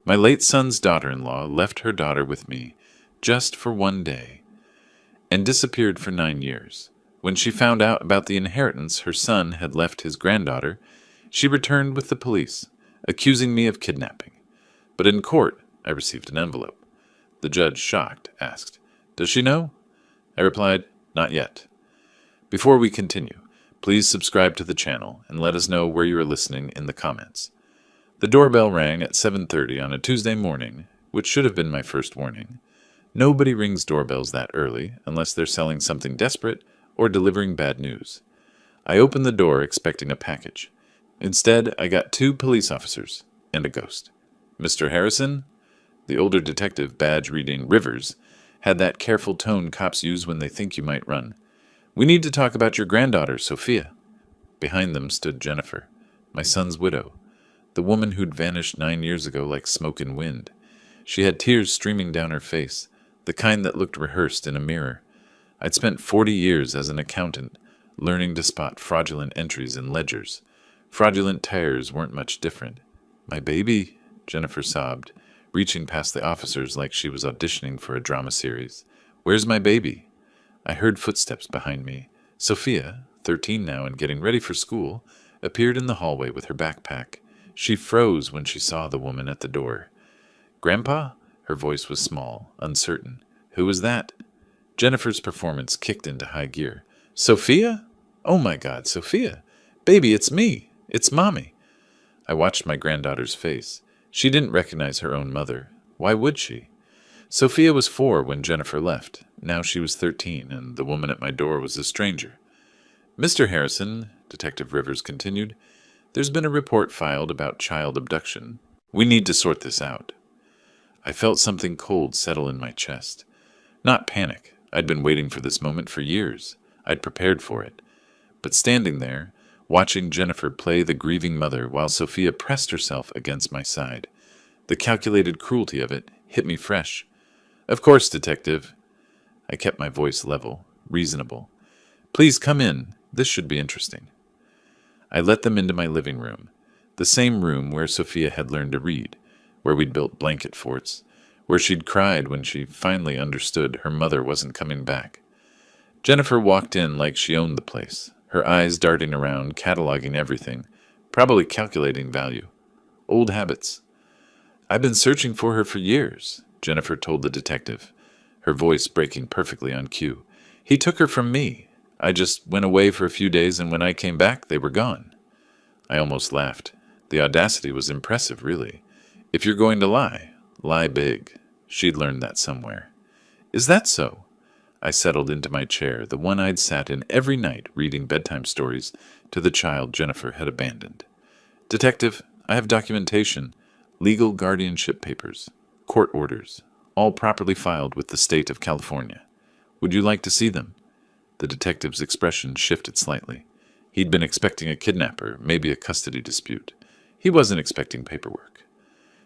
My late son's daughter-in-law left her daughter with me just for one day and disappeared for 9 years. When she found out about the inheritance her son had left his granddaughter, she returned with the police, accusing me of kidnapping. But in court, I received an envelope. The judge, shocked, asked, "Does she know?" I replied, "Not yet." Before we continue, please subscribe to the channel and let us know where you are listening in the comments. The doorbell rang at 7:30 on a Tuesday morning, which should have been my first warning. Nobody rings doorbells that early unless they're selling something desperate or delivering bad news. I opened the door expecting a package. Instead, I got 2 police officers and a ghost. "Mr. Harrison?" The older detective, badge reading Rivers, had that careful tone cops use when they think you might run. "We need to talk about your granddaughter, Sophia." Behind them stood Jennifer, my son's widow, the woman who'd vanished 9 years ago like smoke and wind. She had tears streaming down her face, the kind that looked rehearsed in a mirror. I'd spent 40 years as an accountant, learning to spot fraudulent entries in ledgers. Fraudulent tires weren't much different. "My baby," Jennifer sobbed, reaching past the officers like she was auditioning for a drama series. "Where's my baby?" I heard footsteps behind me. Sophia, 13 now and getting ready for school, appeared in the hallway with her backpack. She froze when she saw the woman at the door. "Grandpa?" Her voice was small, uncertain. "Who was that?" Jennifer's performance kicked into high gear. "Sophia? Oh my God, Sophia! Baby, it's me! It's Mommy!" I watched my granddaughter's face. She didn't recognize her own mother. Why would she? Sophia was 4 when Jennifer left. Now she was 13, and the woman at my door was a stranger. "Mr. Harrison," Detective Rivers continued, "there's been a report filed about child abduction. We need to sort this out." I felt something cold settle in my chest. Not panic. I'd been waiting for this moment for years. I'd prepared for it. But standing there, watching Jennifer play the grieving mother while Sophia pressed herself against my side, the calculated cruelty of it hit me fresh. "Of course, Detective." I kept my voice level, reasonable. "Please come in. This should be interesting." I let them into my living room, the same room where Sophia had learned to read, where we'd built blanket forts, where she'd cried when she finally understood her mother wasn't coming back. Jennifer walked in like she owned the place, her eyes darting around, cataloging everything, probably calculating value. Old habits. "I've been searching for her for years," Jennifer told the detective, her voice breaking perfectly on cue. "He took her from me. I just went away for a few days, and when I came back, they were gone." I almost laughed. The audacity was impressive, really. If you're going to lie, lie big. She'd learned that somewhere. "Is that so?" I settled into my chair, the one I'd sat in every night reading bedtime stories to the child Jennifer had abandoned. "Detective, I have documentation, legal guardianship papers, court orders, all properly filed with the state of California. Would you like to see them?" The detective's expression shifted slightly. He'd been expecting a kidnapper, maybe a custody dispute. He wasn't expecting paperwork.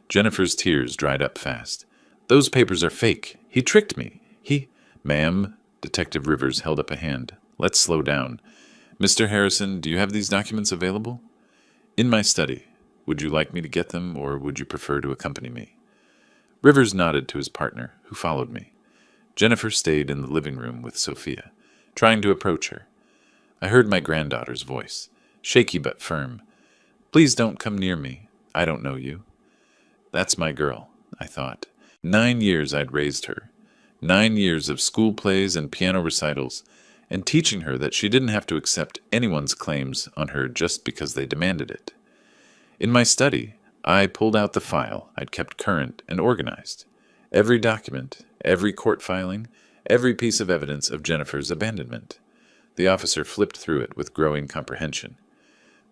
Jennifer's tears dried up fast. "Those papers are fake. He tricked me. Ma'am," Detective Rivers held up a hand. "Let's slow down. Mr. Harrison, do you have these documents available?" "In my study. Would you like me to get them, or would you prefer to accompany me?" Rivers nodded to his partner, who followed me. Jennifer stayed in the living room with Sophia, trying to approach her. I heard my granddaughter's voice, shaky but firm. "Please don't come near me. I don't know you." That's my girl, I thought. 9 years I'd raised her. 9 years of school plays and piano recitals, and teaching her that she didn't have to accept anyone's claims on her just because they demanded it. In my study, I pulled out the file I'd kept current and organized. Every document, every court filing, every piece of evidence of Jennifer's abandonment. The officer flipped through it with growing comprehension.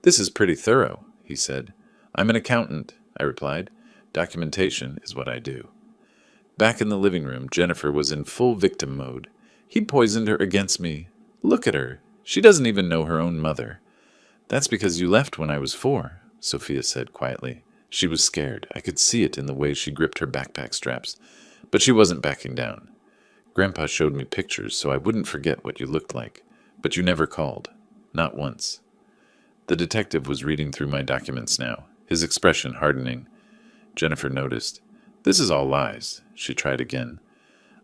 "This is pretty thorough," he said. "I'm an accountant," I replied. "Documentation is what I do." Back in the living room, Jennifer was in full victim mode. "He poisoned her against me. Look at her. She doesn't even know her own mother." "That's because you left when I was 4, Sophia said quietly. She was scared. I could see it in the way she gripped her backpack straps. But she wasn't backing down. "Grandpa showed me pictures so I wouldn't forget what you looked like. But you never called. Not once." The detective was reading through my documents now, his expression hardening. Jennifer noticed. This is all lies. She tried again.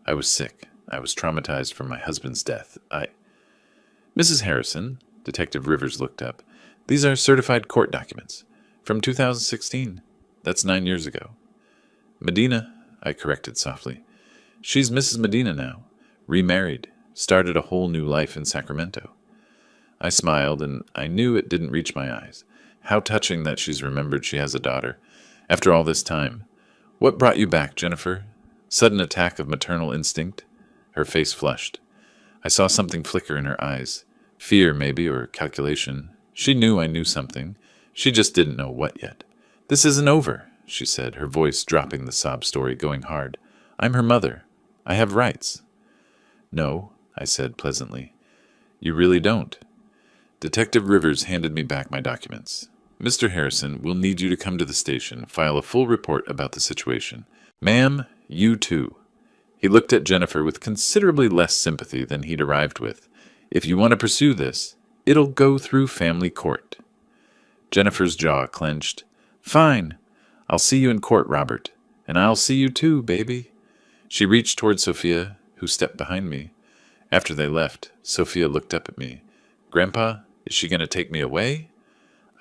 I was sick. I was traumatized from my husband's death. Mrs. Harrison, Detective Rivers looked up. These are certified court documents. From 2016. That's 9 years ago. Medina, I corrected softly. She's Mrs. Medina now. Remarried. Started a whole new life in Sacramento. I smiled, and I knew it didn't reach my eyes. How touching that she's remembered she has a daughter. After all this time. What brought you back, Jennifer? Sudden attack of maternal instinct? Her face flushed. I saw something flicker in her eyes. Fear, maybe, or calculation. She knew I knew something. She just didn't know what yet. This isn't over, she said, her voice dropping the sob story, going hard. I'm her mother. I have rights. No, I said pleasantly. You really don't. Detective Rivers handed me back my documents. Mr. Harrison, we'll need you to come to the station, file a full report about the situation. Ma'am, you too. He looked at Jennifer with considerably less sympathy than he'd arrived with. If you want to pursue this, it'll go through family court. Jennifer's jaw clenched. Fine. I'll see you in court, Robert. And I'll see you too, baby. She reached toward Sophia, who stepped behind me. After they left, Sophia looked up at me. Grandpa, is she going to take me away?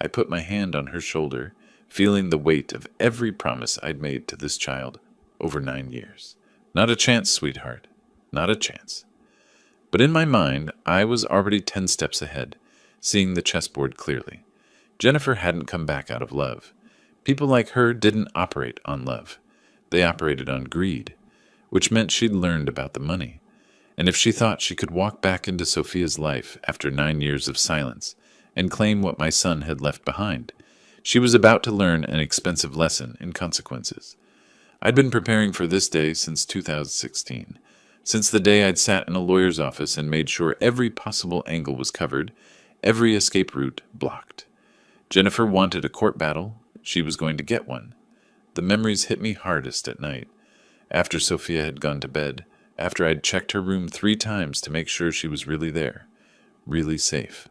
I put my hand on her shoulder, feeling the weight of every promise I'd made to this child over 9 years. Not a chance, sweetheart. Not a chance. But in my mind, I was already 10 steps ahead, seeing the chessboard clearly. Jennifer hadn't come back out of love. People like her didn't operate on love. They operated on greed, which meant she'd learned about the money. And if she thought she could walk back into Sophia's life after 9 years of silence and claim what my son had left behind, she was about to learn an expensive lesson in consequences. I'd been preparing for this day since 2016, since the day I'd sat in a lawyer's office and made sure every possible angle was covered, every escape route blocked. Jennifer wanted a court battle. She was going to get one. The memories hit me hardest at night, after Sophia had gone to bed, after I'd checked her room 3 times to make sure she was really there, really safe.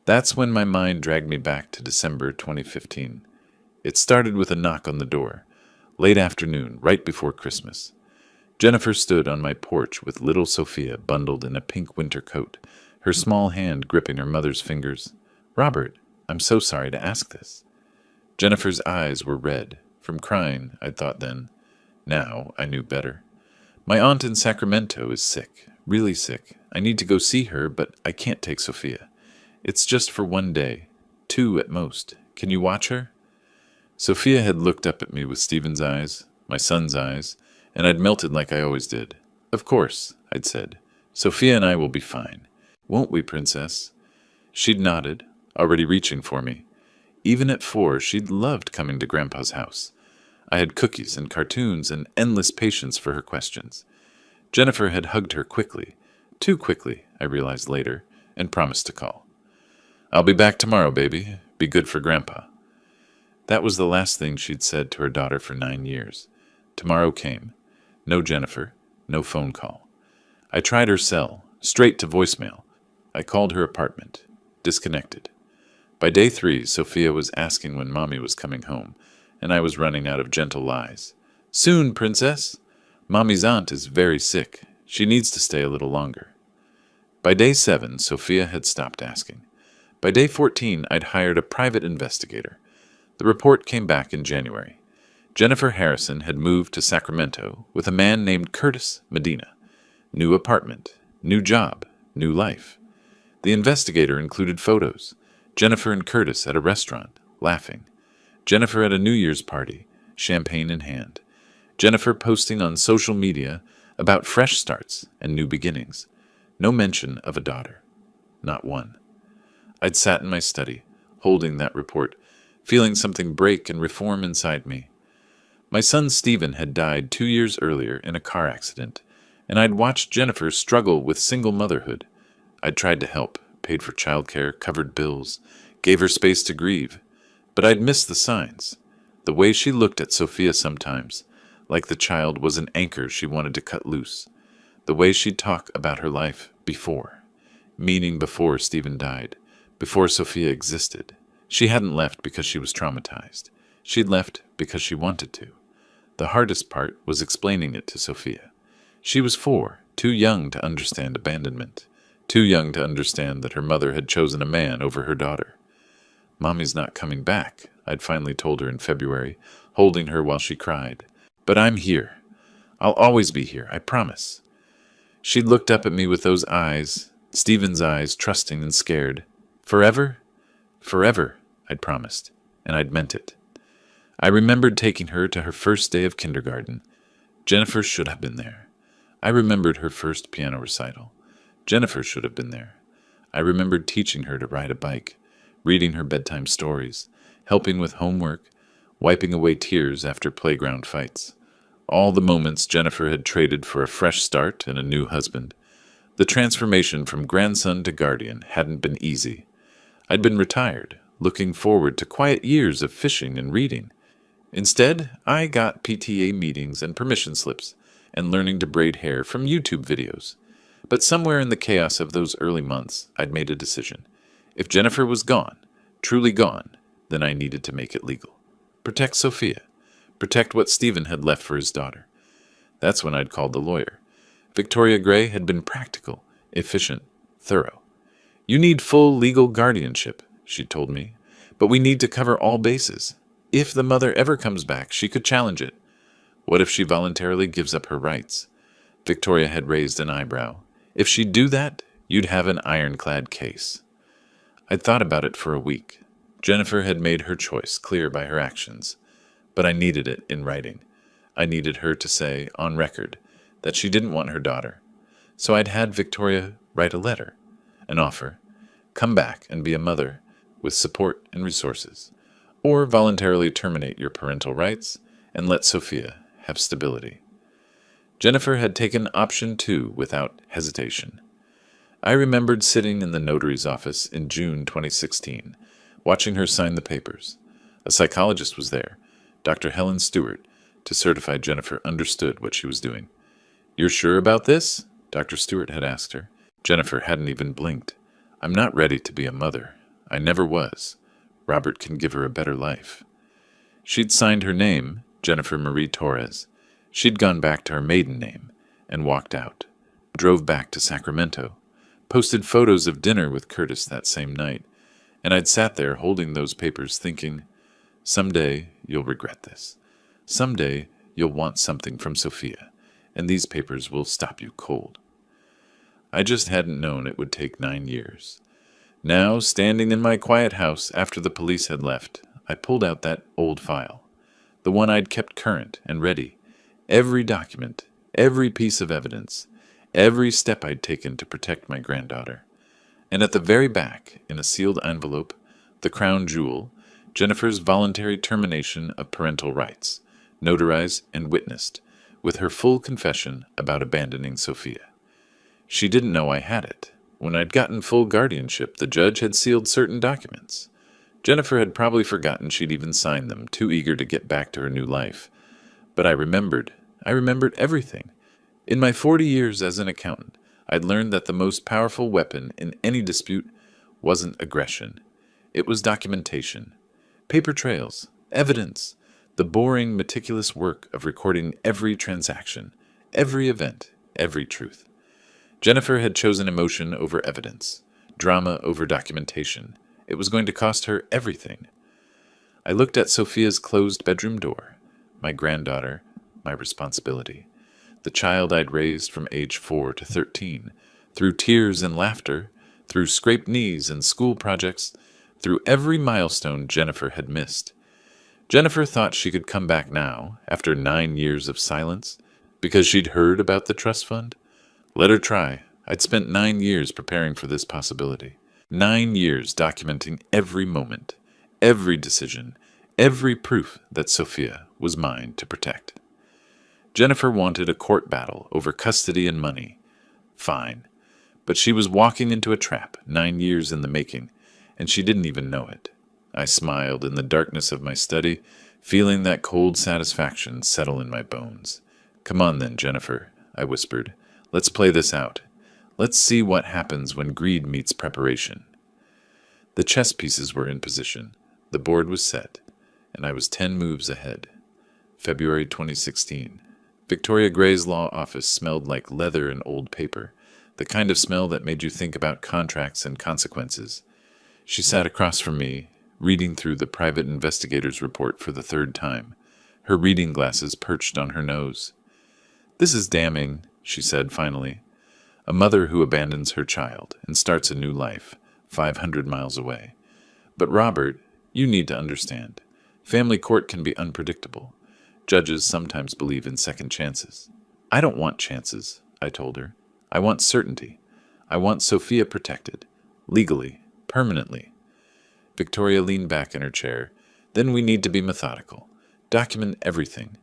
That's when my mind dragged me back to December 2015. It started with a knock on the door, late afternoon, right before Christmas. Jennifer stood on my porch with little Sophia bundled in a pink winter coat, her small hand gripping her mother's fingers. Robert, I'm so sorry to ask this. Jennifer's eyes were red, from crying, I'd thought then. Now I knew better. My aunt in Sacramento is sick, really sick. I need to go see her, but I can't take Sophia. It's just for 1 day, 2 at most. Can you watch her? Sophia had looked up at me with Stephen's eyes, my son's eyes, and I'd melted like I always did. Of course, I'd said. Sophia and I will be fine. Won't we, Princess? She'd nodded, already reaching for me. Even at 4, she'd loved coming to Grandpa's house. I had cookies and cartoons and endless patience for her questions. Jennifer had hugged her quickly, too quickly, I realized later, and promised to call. I'll be back tomorrow, baby. Be good for Grandpa. That was the last thing she'd said to her daughter for 9 years. Tomorrow came. No Jennifer, no phone call. I tried her cell, straight to voicemail. I called her apartment, disconnected. By day 3, Sophia was asking when Mommy was coming home, and I was running out of gentle lies. Soon, Princess. Mommy's aunt is very sick. She needs to stay a little longer. By day 7, Sophia had stopped asking. By day 14, I'd hired a private investigator. The report came back in January. Jennifer Harrison had moved to Sacramento with a man named Curtis Medina. New apartment, new job, new life. The investigator included photos. Jennifer and Curtis at a restaurant, laughing. Jennifer at a New Year's party, champagne in hand. Jennifer posting on social media about fresh starts and new beginnings. No mention of a daughter. Not one. I'd sat in my study, holding that report, feeling something break and reform inside me. My son Stephen had died 2 years earlier in a car accident, and I'd watched Jennifer struggle with single motherhood. I'd tried to help, paid for childcare, covered bills, gave her space to grieve. But I'd missed the signs. The way she looked at Sophia sometimes, like the child was an anchor she wanted to cut loose. The way she'd talk about her life before, meaning before Stephen died, before Sophia existed. She hadn't left because she was traumatized. She'd left because she wanted to. The hardest part was explaining it to Sophia. She was 4, too young to understand abandonment, too young to understand that her mother had chosen a man over her daughter. "Mommy's not coming back," I'd finally told her in February, holding her while she cried. "But I'm here. I'll always be here, I promise." She'd looked up at me with those eyes, Stephen's eyes, trusting and scared. "Forever?" "Forever," I'd promised, and I'd meant it. I remembered taking her to her first day of kindergarten. Jennifer should have been there. I remembered her first piano recital. Jennifer should have been there. I remembered teaching her to ride a bike, reading her bedtime stories, helping with homework, wiping away tears after playground fights. All the moments Jennifer had traded for a fresh start and a new husband. The transformation from grandson to guardian hadn't been easy. I'd been retired, looking forward to quiet years of fishing and reading. Instead, I got PTA meetings and permission slips, and learning to braid hair from YouTube videos. But somewhere in the chaos of those early months, I'd made a decision. If Jennifer was gone, truly gone, then I needed to make it legal. Protect Sophia. Protect what Stephen had left for his daughter. That's when I'd called the lawyer. Victoria Gray had been practical, efficient, thorough. "You need full legal guardianship," she told me, "but we need to cover all bases. If the mother ever comes back, she could challenge it. What if she voluntarily gives up her rights?" Victoria had raised an eyebrow. "If she'd do that, you'd have an ironclad case." I'd thought about it for a week. Jennifer had made her choice clear by her actions, but I needed it in writing. I needed her to say, on record, that she didn't want her daughter. So I'd had Victoria write a letter, an offer. Come back and be a mother with support and resources, or voluntarily terminate your parental rights and let Sophia have stability. Jennifer had taken option 2 without hesitation. I remembered sitting in the notary's office in June 2016, watching her sign the papers. A psychologist was there, Dr. Helen Stewart, to certify Jennifer understood what she was doing. "You're sure about this?" Dr. Stewart had asked her. Jennifer hadn't even blinked. "I'm not ready to be a mother. I never was. Robert can give her a better life." She'd signed her name, Jennifer Marie Torres. She'd gone back to her maiden name and walked out, drove back to Sacramento, posted photos of dinner with Curtis that same night, and I'd sat there holding those papers thinking, someday you'll regret this. Someday you'll want something from Sophia, and these papers will stop you cold. I just hadn't known it would take 9 years. Now, standing in my quiet house after the police had left, I pulled out that old file, the one I'd kept current and ready. Every document, every piece of evidence, every step I'd taken to protect my granddaughter. And at the very back, in a sealed envelope, the crown jewel, Jennifer's voluntary termination of parental rights, notarized and witnessed, with her full confession about abandoning Sophia. She didn't know I had it. When I'd gotten full guardianship, the judge had sealed certain documents. Jennifer had probably forgotten she'd even signed them, too eager to get back to her new life. But I remembered everything. In my 40 years as an accountant, I'd learned that the most powerful weapon in any dispute wasn't aggression. It was documentation. Paper trails, evidence, the boring, meticulous work of recording every transaction, every event, every truth. Jennifer had chosen emotion over evidence, drama over documentation. It was going to cost her everything. I looked at Sophia's closed bedroom door, my granddaughter, my responsibility, the child I'd raised from age 4 to 13, through tears and laughter, through scraped knees and school projects, through every milestone Jennifer had missed. Jennifer thought she could come back now, after 9 years of silence, because she'd heard about the trust fund. Let her try. I'd spent 9 years preparing for this possibility. 9 years documenting every moment, every decision, every proof that Sophia was mine to protect. Jennifer wanted a court battle over custody and money. Fine. But she was walking into a trap, 9 years in the making, and she didn't even know it. I smiled in the darkness of my study, feeling that cold satisfaction settle in my bones. "Come on then, Jennifer," I whispered. "Let's play this out. Let's see what happens when greed meets preparation." The chess pieces were in position. The board was set. and I was 10 moves ahead. February 2016. Victoria Gray's law office smelled like leather and old paper, the kind of smell that made you think about contracts and consequences. She sat across from me, reading through the private investigator's report for the third time, her reading glasses perched on her nose. "This is damning," she said finally. "A mother who abandons her child and starts a new life, 500 miles away. But Robert, you need to understand. Family court can be unpredictable. Judges sometimes believe in second chances." "I don't want chances," I told her. "I want certainty. I want Sophia protected. Legally. Permanently." Victoria leaned back in her chair. "Then we need to be methodical. Document everything.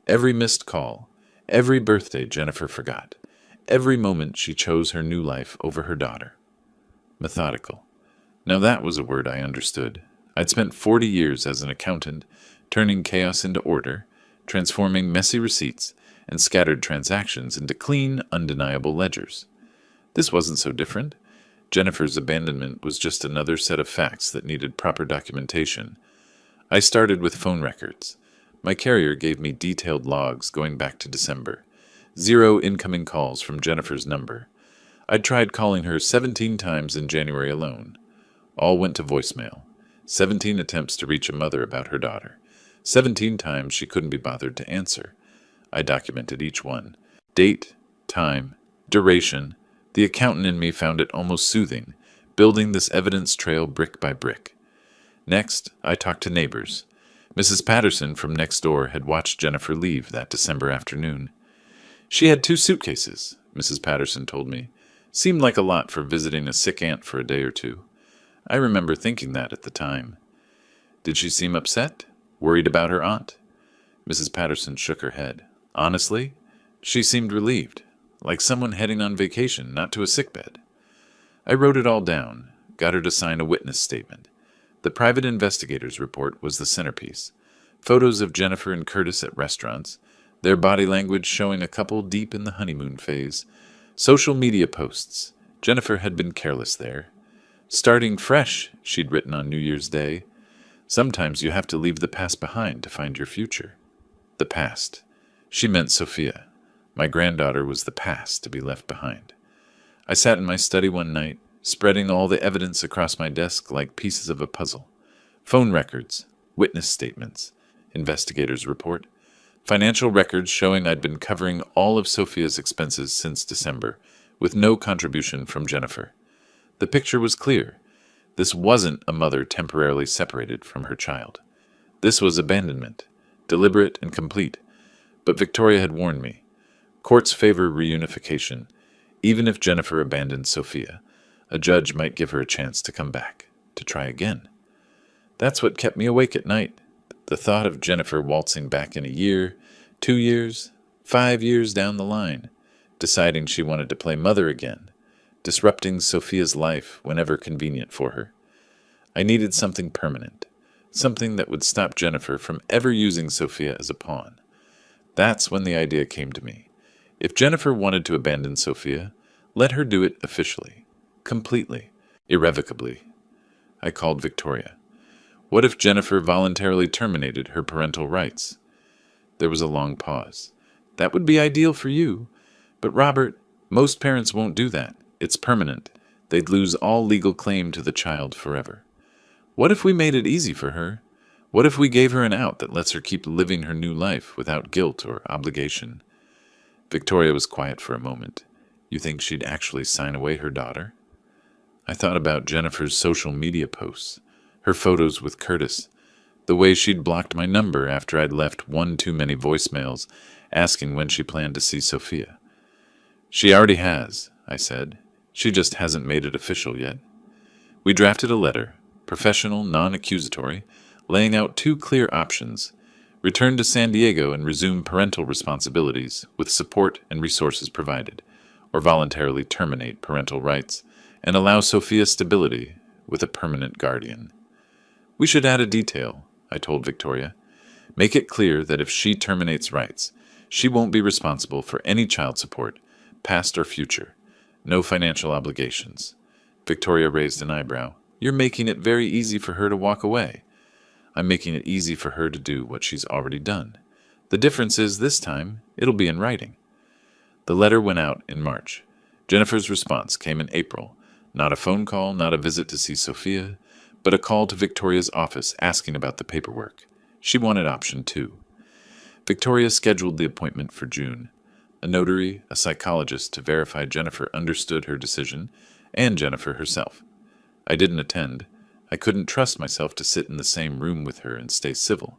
Every missed call. Every birthday Jennifer forgot. Every moment she chose her new life over her daughter." Methodical. Now that was a word I understood. I'd spent 40 years as an accountant, turning chaos into order, transforming messy receipts and scattered transactions into clean, undeniable ledgers. This wasn't so different. Jennifer's abandonment was just another set of facts that needed proper documentation. I started with phone records. My carrier gave me detailed logs going back to December. 0 incoming calls from Jennifer's number. I'd tried calling her 17 times in January alone. All went to voicemail. 17 attempts to reach a mother about her daughter. 17 times she couldn't be bothered to answer. I documented each one. Date, time, duration. The accountant in me found it almost soothing, building this evidence trail brick by brick. Next, I talked to neighbors. Mrs. Patterson from next door had watched Jennifer leave that December afternoon. "She had 2 suitcases," Mrs. Patterson told me. "Seemed like a lot for visiting a sick aunt for a day or two." I remember thinking that at the time. "Did she seem upset? Worried about her aunt?" Mrs. Patterson shook her head. "Honestly, she seemed relieved, like someone heading on vacation, not to a sickbed." I wrote it all down, got her to sign a witness statement. The private investigator's report was the centerpiece. Photos of Jennifer and Curtis at restaurants, their body language showing a couple deep in the honeymoon phase. Social media posts. Jennifer had been careless there. "Starting fresh," she'd written on New Year's Day. Sometimes you have to leave the past behind to find your future. The past. She meant Sophia. My granddaughter was the past to be left behind. I sat in my study one night, spreading all the evidence across my desk like pieces of a puzzle. Phone records, witness statements, investigator's report, financial records showing I'd been covering all of Sophia's expenses since December, with no contribution from Jennifer. The picture was clear. This wasn't a mother temporarily separated from her child. This was abandonment, deliberate and complete. But Victoria had warned me. Courts favor reunification. Even if Jennifer abandoned Sophia, a judge might give her a chance to come back, to try again. That's what kept me awake at night. The thought of Jennifer waltzing back in a year, 2 years, 5 years down the line, deciding she wanted to play mother again, disrupting Sophia's life whenever convenient for her. I needed something permanent, something that would stop Jennifer from ever using Sophia as a pawn. That's when the idea came to me. If Jennifer wanted to abandon Sophia, let her do it officially, completely, irrevocably. I called Victoria. What if Jennifer voluntarily terminated her parental rights? There was a long pause. That would be ideal for you. But Robert, most parents won't do that. It's permanent. They'd lose all legal claim to the child forever. What if we made it easy for her? What if we gave her an out that lets her keep living her new life without guilt or obligation? Victoria was quiet for a moment. You think she'd actually sign away her daughter? I thought about Jennifer's social media posts, her photos with Curtis, the way she'd blocked my number after I'd left one too many voicemails asking when she planned to see Sophia. She already has, I said. She just hasn't made it official yet. We drafted a letter, professional, non-accusatory, laying out 2 clear options: return to San Diego and resume parental responsibilities with support and resources provided, or voluntarily terminate parental rights and allow Sophia stability with a permanent guardian. We should add a detail, I told Victoria. Make it clear that if she terminates rights, she won't be responsible for any child support, past or future. No financial obligations. Victoria raised an eyebrow. You're making it very easy for her to walk away. I'm making it easy for her to do what she's already done. The difference is this time, it'll be in writing. The letter went out in March. Jennifer's response came in April. Not a phone call, not a visit to see Sophia, but a call to Victoria's office asking about the paperwork. She wanted option 2. Victoria scheduled the appointment for June. A notary, a psychologist to verify Jennifer understood her decision, and Jennifer herself. I didn't attend. I couldn't trust myself to sit in the same room with her and stay civil.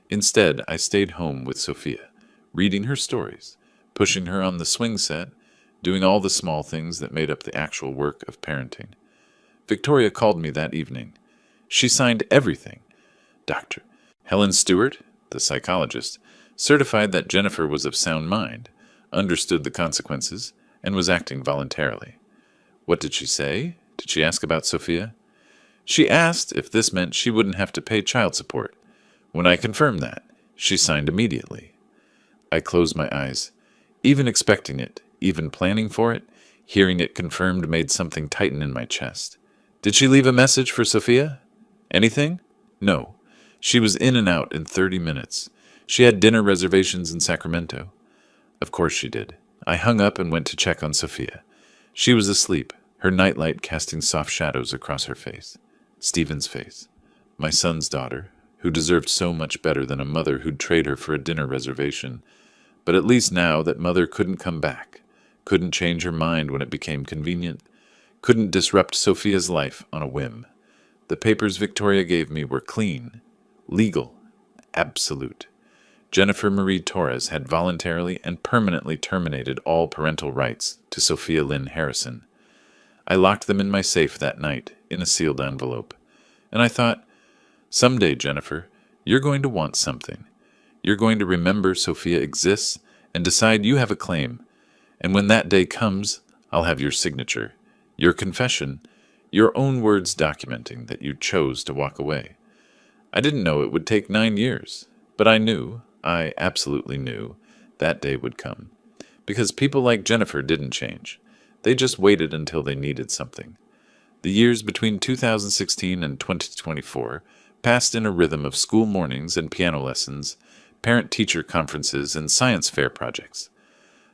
Instead, I stayed home with Sophia, reading her stories, pushing her on the swing set, doing all the small things that made up the actual work of parenting. Victoria called me that evening. She signed everything. Dr. Helen Stewart, the psychologist, certified that Jennifer was of sound mind, understood the consequences, and was acting voluntarily. What did she say? Did she ask about Sophia? She asked if this meant she wouldn't have to pay child support. When I confirmed that, she signed immediately. I closed my eyes. Even expecting it, even planning for it, hearing it confirmed made something tighten in my chest. Did she leave a message for Sophia? Anything? No. She was in and out in 30 minutes. She had dinner reservations in Sacramento. Of course she did. I hung up and went to check on Sophia. She was asleep, her nightlight casting soft shadows across her face. Stephen's face. My son's daughter, who deserved so much better than a mother who'd trade her for a dinner reservation. But at least now that mother couldn't come back, couldn't change her mind when it became convenient, couldn't disrupt Sophia's life on a whim. The papers Victoria gave me were clean, legal, absolute. Jennifer Marie Torres had voluntarily and permanently terminated all parental rights to Sophia Lynn Harrison. I locked them in my safe that night in a sealed envelope. And I thought, someday, Jennifer, you're going to want something. You're going to remember Sophia exists and decide you have a claim. And when that day comes, I'll have your signature, your confession, your own words documenting that you chose to walk away. I didn't know it would take 9 years, but I absolutely knew, that day would come. Because people like Jennifer didn't change. They just waited until they needed something. The years between 2016 and 2024 passed in a rhythm of school mornings and piano lessons, parent-teacher conferences, and science fair projects.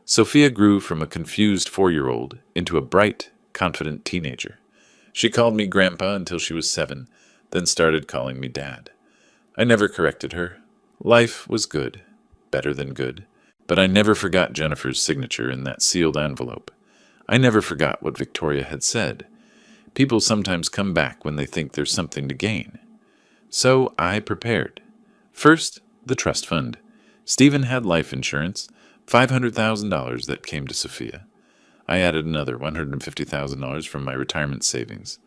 Sophia grew from a confused 4-year-old into a bright, confident teenager. She called me Grandpa until she was 7, then started calling me Dad. I never corrected her. Life was good, better than good, but I never forgot Jennifer's signature in that sealed envelope. I never forgot what Victoria had said. People sometimes come back when they think there's something to gain. So I prepared. First, the trust fund. Stephen had life insurance, $500,000 that came to Sophia. I added another $150,000 from my retirement savings.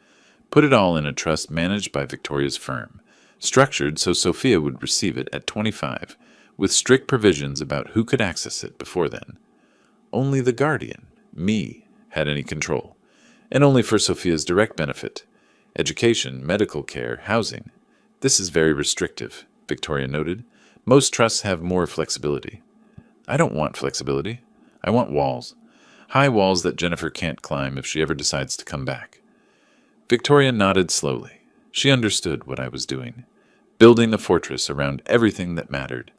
Put it all in a trust managed by Victoria's firm, structured so Sophia would receive it at 25, with strict provisions about who could access it before then. Only the guardian, me, had any control, and only for Sophia's direct benefit. Education, medical care, housing. This is very restrictive, Victoria noted. Most trusts have more flexibility. I don't want flexibility. I want walls. High walls that Jennifer can't climb if she ever decides to come back. Victoria nodded slowly. She understood what I was doing. Building a fortress around everything that mattered.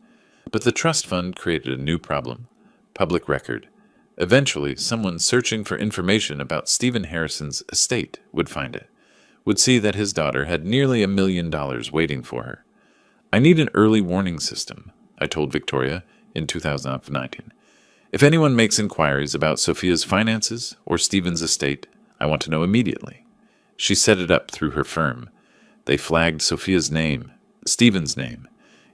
But the trust fund created a new problem. Public record. Eventually, someone searching for information about Stephen Harrison's estate would find it, would see that his daughter had nearly $1 million waiting for her. I need an early warning system, I told Victoria in 2019. If anyone makes inquiries about Sophia's finances or Stephen's estate, I want to know immediately. She set it up through her firm. They flagged Sophia's name, Stephen's name,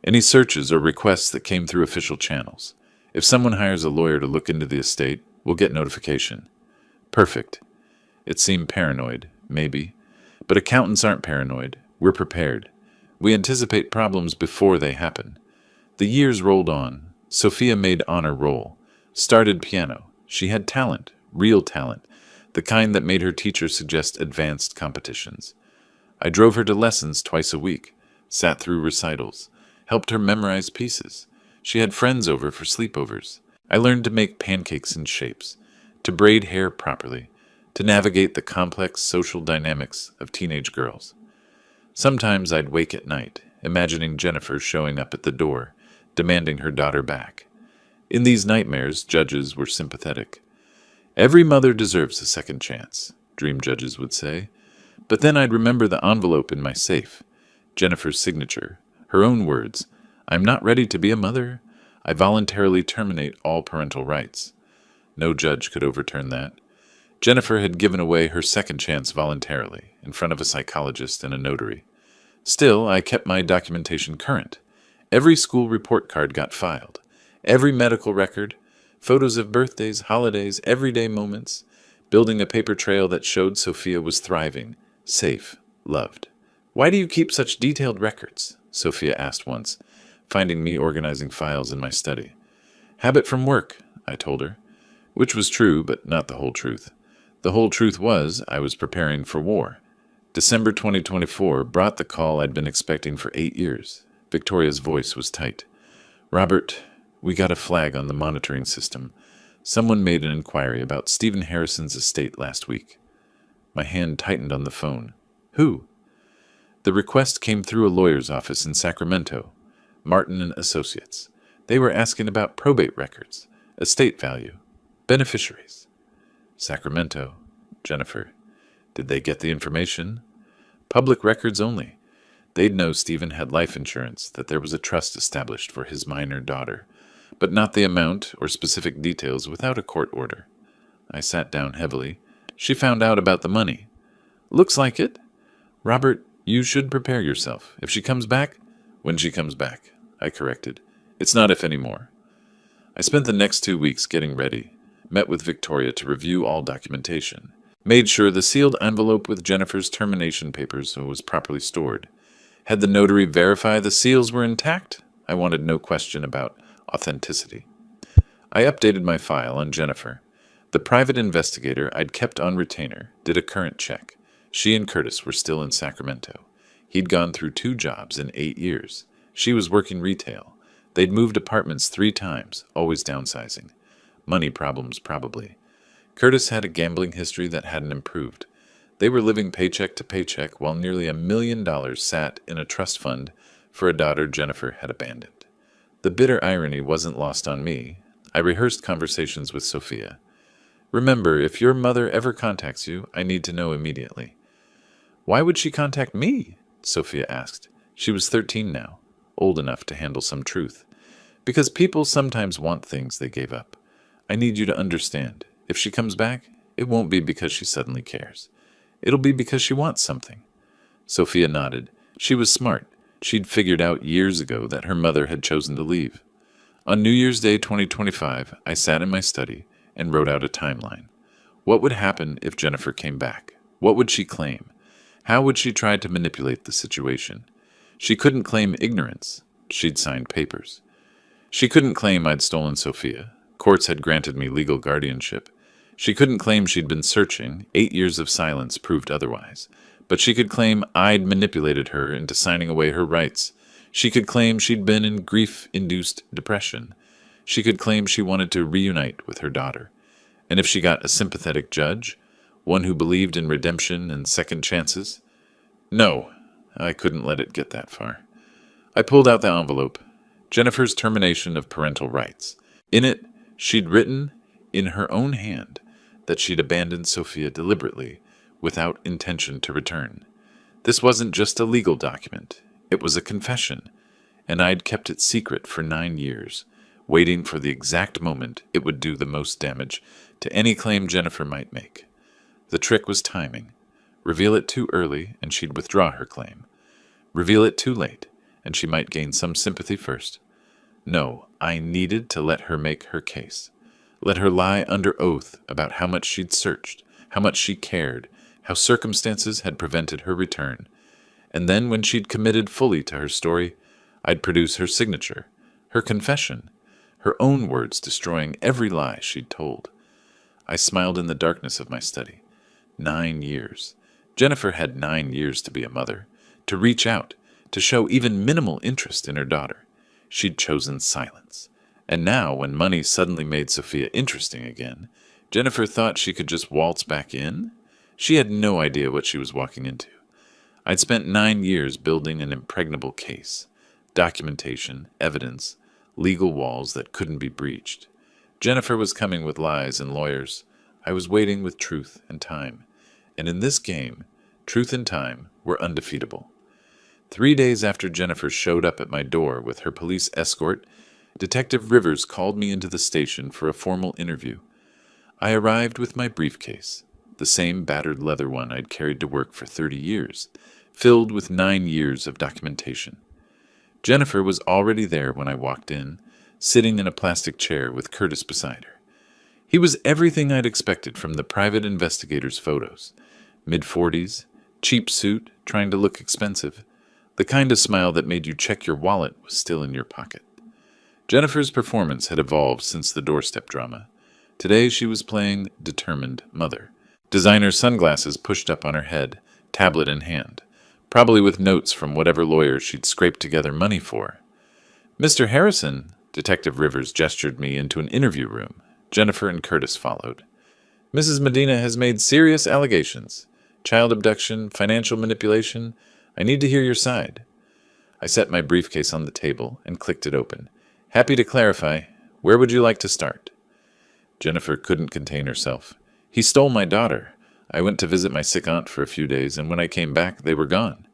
any searches or requests that came through official channels. If someone hires a lawyer to look into the estate, we'll get notification. Perfect. It seemed paranoid, maybe. But accountants aren't paranoid. We're prepared. We anticipate problems before they happen. The years rolled on. Sophia made honor roll. Started piano. She had talent, real talent, the kind that made her teacher suggest advanced competitions. I drove her to lessons twice a week, sat through recitals, helped her memorize pieces. She had friends over for sleepovers. I learned to make pancakes in shapes, to braid hair properly, to navigate the complex social dynamics of teenage girls. Sometimes I'd wake at night, imagining Jennifer showing up at the door, demanding her daughter back. In these nightmares, judges were sympathetic. Every mother deserves a second chance, dream judges would say. But then I'd remember the envelope in my safe, Jennifer's signature, her own words, "I'm not ready to be a mother. I voluntarily terminate all parental rights." No judge could overturn that. Jennifer had given away her second chance voluntarily, in front of a psychologist and a notary. Still, I kept my documentation current. Every school report card got filed. Every medical record, photos of birthdays, holidays, everyday moments, building a paper trail that showed Sophia was thriving, safe, loved. "Why do you keep such detailed records?" Sophia asked once, finding me organizing files in my study. "Habit from work," I told her, which was true, but not the whole truth. The whole truth was I was preparing for war. December 2024 brought the call I'd been expecting for 8 years. Victoria's voice was tight. "Robert, we got a flag on the monitoring system. Someone made an inquiry about Stephen Harrison's estate last week." My hand tightened on the phone. "Who?" "The request came through a lawyer's office in Sacramento, Martin and Associates. They were asking about probate records, estate value, beneficiaries." Sacramento. Jennifer. Did they get the information? Public records only. They'd know Stephen had life insurance, that there was a trust established for his minor daughter, but not the amount or specific details without a court order. I sat down heavily. "She found out about the money." "Looks like it." "Robert, you should prepare yourself. If she comes back—" "When she comes back," I corrected. "It's not if anymore." I spent the next 2 weeks getting ready, met with Victoria to review all documentation, made sure the sealed envelope with Jennifer's termination papers was properly stored. Had the notary verify the seals were intact? I wanted no question about authenticity. I updated my file on Jennifer. The private investigator I'd kept on retainer did a current check. She and Curtis were still in Sacramento. He'd gone through 2 jobs in 8 years. She was working retail. They'd moved apartments 3 times, always downsizing. Money problems, probably. Curtis had a gambling history that hadn't improved. They were living paycheck to paycheck while nearly $1 million sat in a trust fund for a daughter Jennifer had abandoned. The bitter irony wasn't lost on me. I rehearsed conversations with Sophia. "Remember, if your mother ever contacts you, I need to know immediately." "Why would she contact me?" Sophia asked. She was 13 now, old enough to handle some truth. "Because people sometimes want things they gave up. I need you to understand. If she comes back, it won't be because she suddenly cares. It'll be because she wants something." Sophia nodded. She was smart. She'd figured out years ago that her mother had chosen to leave. On New Year's Day 2025, I sat in my study and wrote out a timeline. What would happen if Jennifer came back? What would she claim? How would she try to manipulate the situation? She couldn't claim ignorance. She'd signed papers. She couldn't claim I'd stolen Sophia. Courts had granted me legal guardianship. She couldn't claim she'd been searching. 8 years of silence proved otherwise. But she could claim I'd manipulated her into signing away her rights. She could claim she'd been in grief-induced depression. She could claim she wanted to reunite with her daughter. And if she got a sympathetic judge, one who believed in redemption and second chances? No, I couldn't let it get that far. I pulled out the envelope. Jennifer's termination of parental rights. In it, she'd written, in her own hand, that she'd abandoned Sophia deliberately, without intention to return. This wasn't just a legal document. It was a confession, and I'd kept it secret for 9 years, waiting for the exact moment it would do the most damage to any claim Jennifer might make. The trick was timing. Reveal it too early, and she'd withdraw her claim. Reveal it too late, and she might gain some sympathy first. No, I needed to let her make her case. Let her lie under oath about how much she'd searched, how much she cared, how circumstances had prevented her return. And then when she'd committed fully to her story, I'd produce her signature, her confession, her own words destroying every lie she'd told. I smiled in the darkness of my study. 9 years. Jennifer had 9 years to be a mother, to reach out, to show even minimal interest in her daughter. She'd chosen silence. And now, when money suddenly made Sophia interesting again, Jennifer thought she could just waltz back in? She had no idea what she was walking into. I'd spent 9 years building an impregnable case. Documentation, evidence, legal walls that couldn't be breached. Jennifer was coming with lies and lawyers. I was waiting with truth and time. And in this game, truth and time were undefeatable. 3 days after Jennifer showed up at my door with her police escort, Detective Rivers called me into the station for a formal interview. I arrived with my briefcase, the same battered leather one I'd carried to work for 30 years, filled with 9 years of documentation. Jennifer was already there when I walked in, sitting in a plastic chair with Curtis beside her. He was everything I'd expected from the private investigator's photos. Mid-40s, cheap suit, trying to look expensive. The kind of smile that made you check your wallet was still in your pocket. Jennifer's performance had evolved since the doorstep drama. Today she was playing determined mother. Designer sunglasses pushed up on her head, tablet in hand, probably with notes from whatever lawyer she'd scraped together money for. "Mr. Harrison," Detective Rivers gestured me into an interview room. Jennifer and Curtis followed. "Mrs. Medina has made serious allegations. Child abduction, financial manipulation. I need to hear your side." I set my briefcase on the table and clicked it open. "Happy to clarify. Where would you like to start?" Jennifer couldn't contain herself. "He stole my daughter. I went to visit my sick aunt for a few days, and when I came back, they were gone."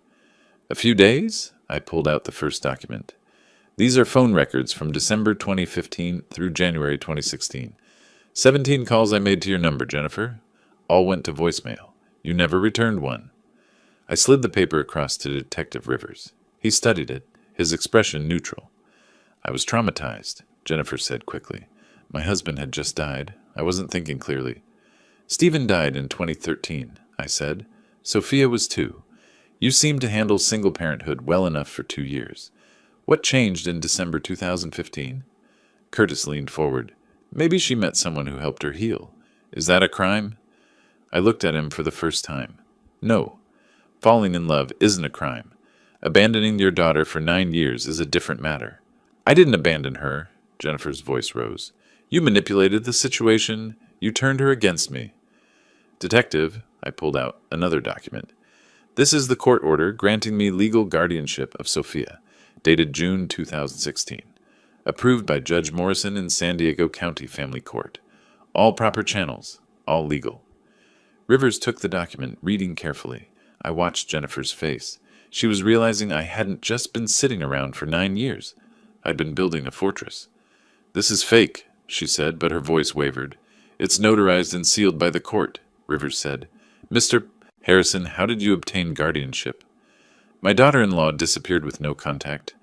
"A few days?" I pulled out the first document. "These are phone records from December 2015 through January 2016. 17 calls I made to your number, Jennifer. All went to voicemail. You never returned one." I slid the paper across to Detective Rivers. He studied it, his expression neutral. "I was traumatized," Jennifer said quickly. "My husband had just died. I wasn't thinking clearly." "Stephen died in 2013, I said. "Sophia was 2. You seemed to handle single parenthood well enough for 2 years. What changed in December 2015? Curtis leaned forward. "Maybe she met someone who helped her heal. Is that a crime?" I looked at him for the first time. "No. Falling in love isn't a crime. Abandoning your daughter for 9 years is a different matter." "I didn't abandon her," Jennifer's voice rose. "You manipulated the situation. You turned her against me." "Detective," I pulled out another document. "This is the court order granting me legal guardianship of Sophia, dated June 2016. Approved by Judge Morrison in San Diego County Family Court. All proper channels, all legal." Rivers took the document, reading carefully. I watched Jennifer's face. She was realizing I hadn't just been sitting around for 9 years. I'd been building a fortress. "This is fake," she said, but her voice wavered. "It's notarized and sealed by the court," Rivers said. "Mr. Harrison, how did you obtain guardianship?" "My daughter-in-law disappeared with no contact.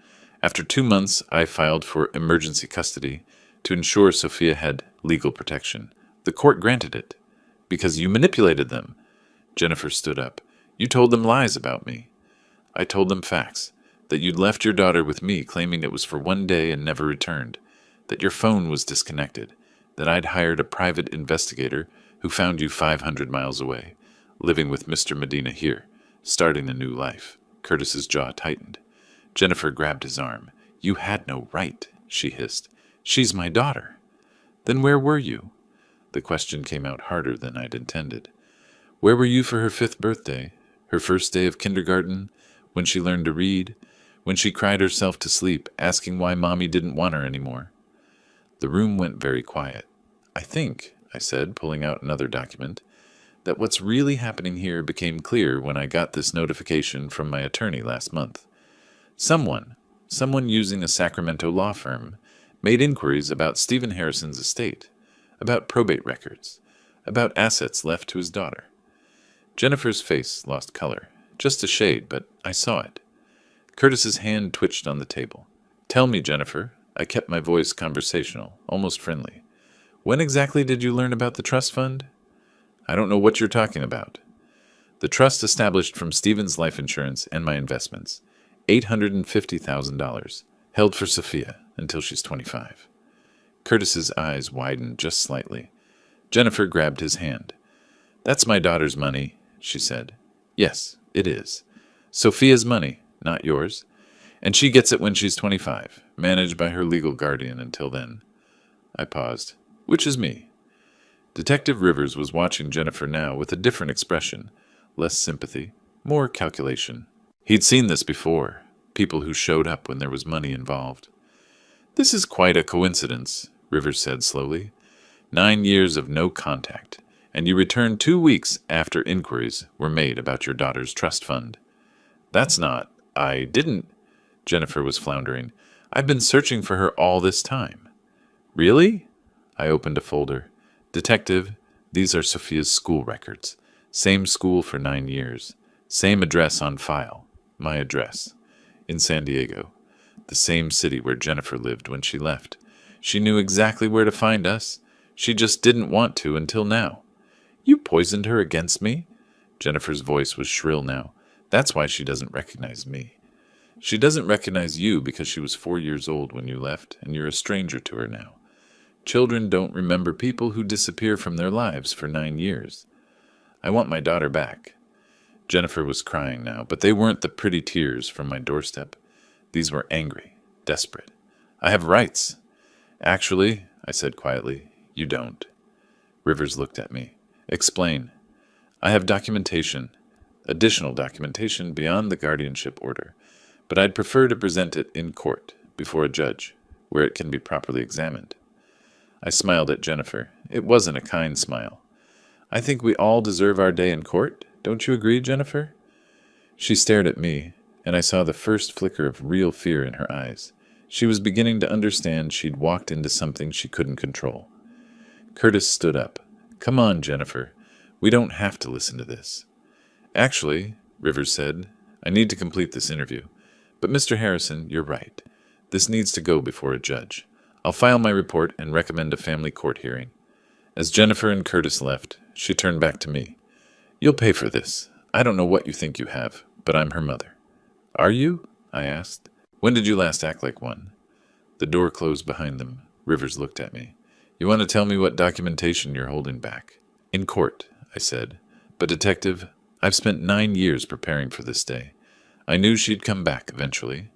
After 2 months, I filed for emergency custody to ensure Sophia had legal protection. The court granted it. Because you manipulated them." Jennifer stood up. "You told them lies about me." "I told them facts. That you'd left your daughter with me, claiming it was for 1 day and never returned. That your phone was disconnected. That I'd hired a private investigator who found you 500 miles away, living with Mr. Medina here, starting a new life." Curtis's jaw tightened. Jennifer grabbed his arm. "You had no right," she hissed. "She's my daughter." "Then where were you?" The question came out harder than I'd intended. "Where were you for her 5th birthday? Her first day of kindergarten? When she learned to read? When she cried herself to sleep, asking why Mommy didn't want her anymore?" The room went very quiet. "I think," I said, pulling out another document, "that what's really happening here became clear when I got this notification from my attorney last month. Someone using a Sacramento law firm, made inquiries about Stephen Harrison's estate, about probate records, about assets left to his daughter." Jennifer's face lost color, just a shade, but I saw it. Curtis's hand twitched on the table. "Tell me, Jennifer." I kept my voice conversational, almost friendly. "When exactly did you learn about the trust fund?" "I don't know what you're talking about." "The trust established from Stephen's life insurance and my investments. $850,000, held for Sophia until she's 25. Curtis's eyes widened just slightly. Jennifer grabbed his hand. "That's my daughter's money," she said. "Yes, it is. Sophia's money, not yours. And she gets it when she's 25, managed by her legal guardian until then." I paused. "Which is me?" Detective Rivers was watching Jennifer now with a different expression, less sympathy, More calculation. He'd seen this before, people who showed up when there was money involved. This is quite a coincidence, Rivers said slowly. 9 years of no contact, and you returned 2 weeks after inquiries were made about your daughter's trust fund. That's not... I didn't... Jennifer was floundering. I've been searching for her all this time. Really? I opened a folder. Detective, these are Sophia's school records. Same school for 9 years. Same address on file. My address. In San Diego. The same city where Jennifer lived when she left. She knew exactly where to find us. She just didn't want to until now. You poisoned her against me? Jennifer's voice was shrill now. That's why she doesn't recognize me. She doesn't recognize you because she was 4 years old when you left, and you're a stranger to her now. Children don't remember people who disappear from their lives for 9 years. I want my daughter back. Jennifer was crying now, but they weren't the pretty tears from my doorstep. These were angry, desperate. I have rights. Actually, I said quietly, you don't. Rivers looked at me. Explain. I have documentation, additional documentation beyond the guardianship order, but I'd prefer to present it in court, before a judge, where it can be properly examined. I smiled at Jennifer. It wasn't a kind smile. I think we all deserve our day in court. Don't you agree, Jennifer? She stared at me, and I saw the first flicker of real fear in her eyes. She was beginning to understand she'd walked into something she couldn't control. Curtis stood up. Come on, Jennifer. We don't have to listen to this. Actually, Rivers said, I need to complete this interview. But Mr. Harrison, you're right. This needs to go before a judge. I'll file my report and recommend a family court hearing. As Jennifer and Curtis left, she turned back to me. You'll pay for this. I don't know what you think you have, but I'm her mother. Are you? I asked. When did you last act like one? The door closed behind them. Rivers looked at me. You want to tell me what documentation you're holding back? In court, I said. But, Detective, I've spent 9 years preparing for this day. I knew she'd come back eventually.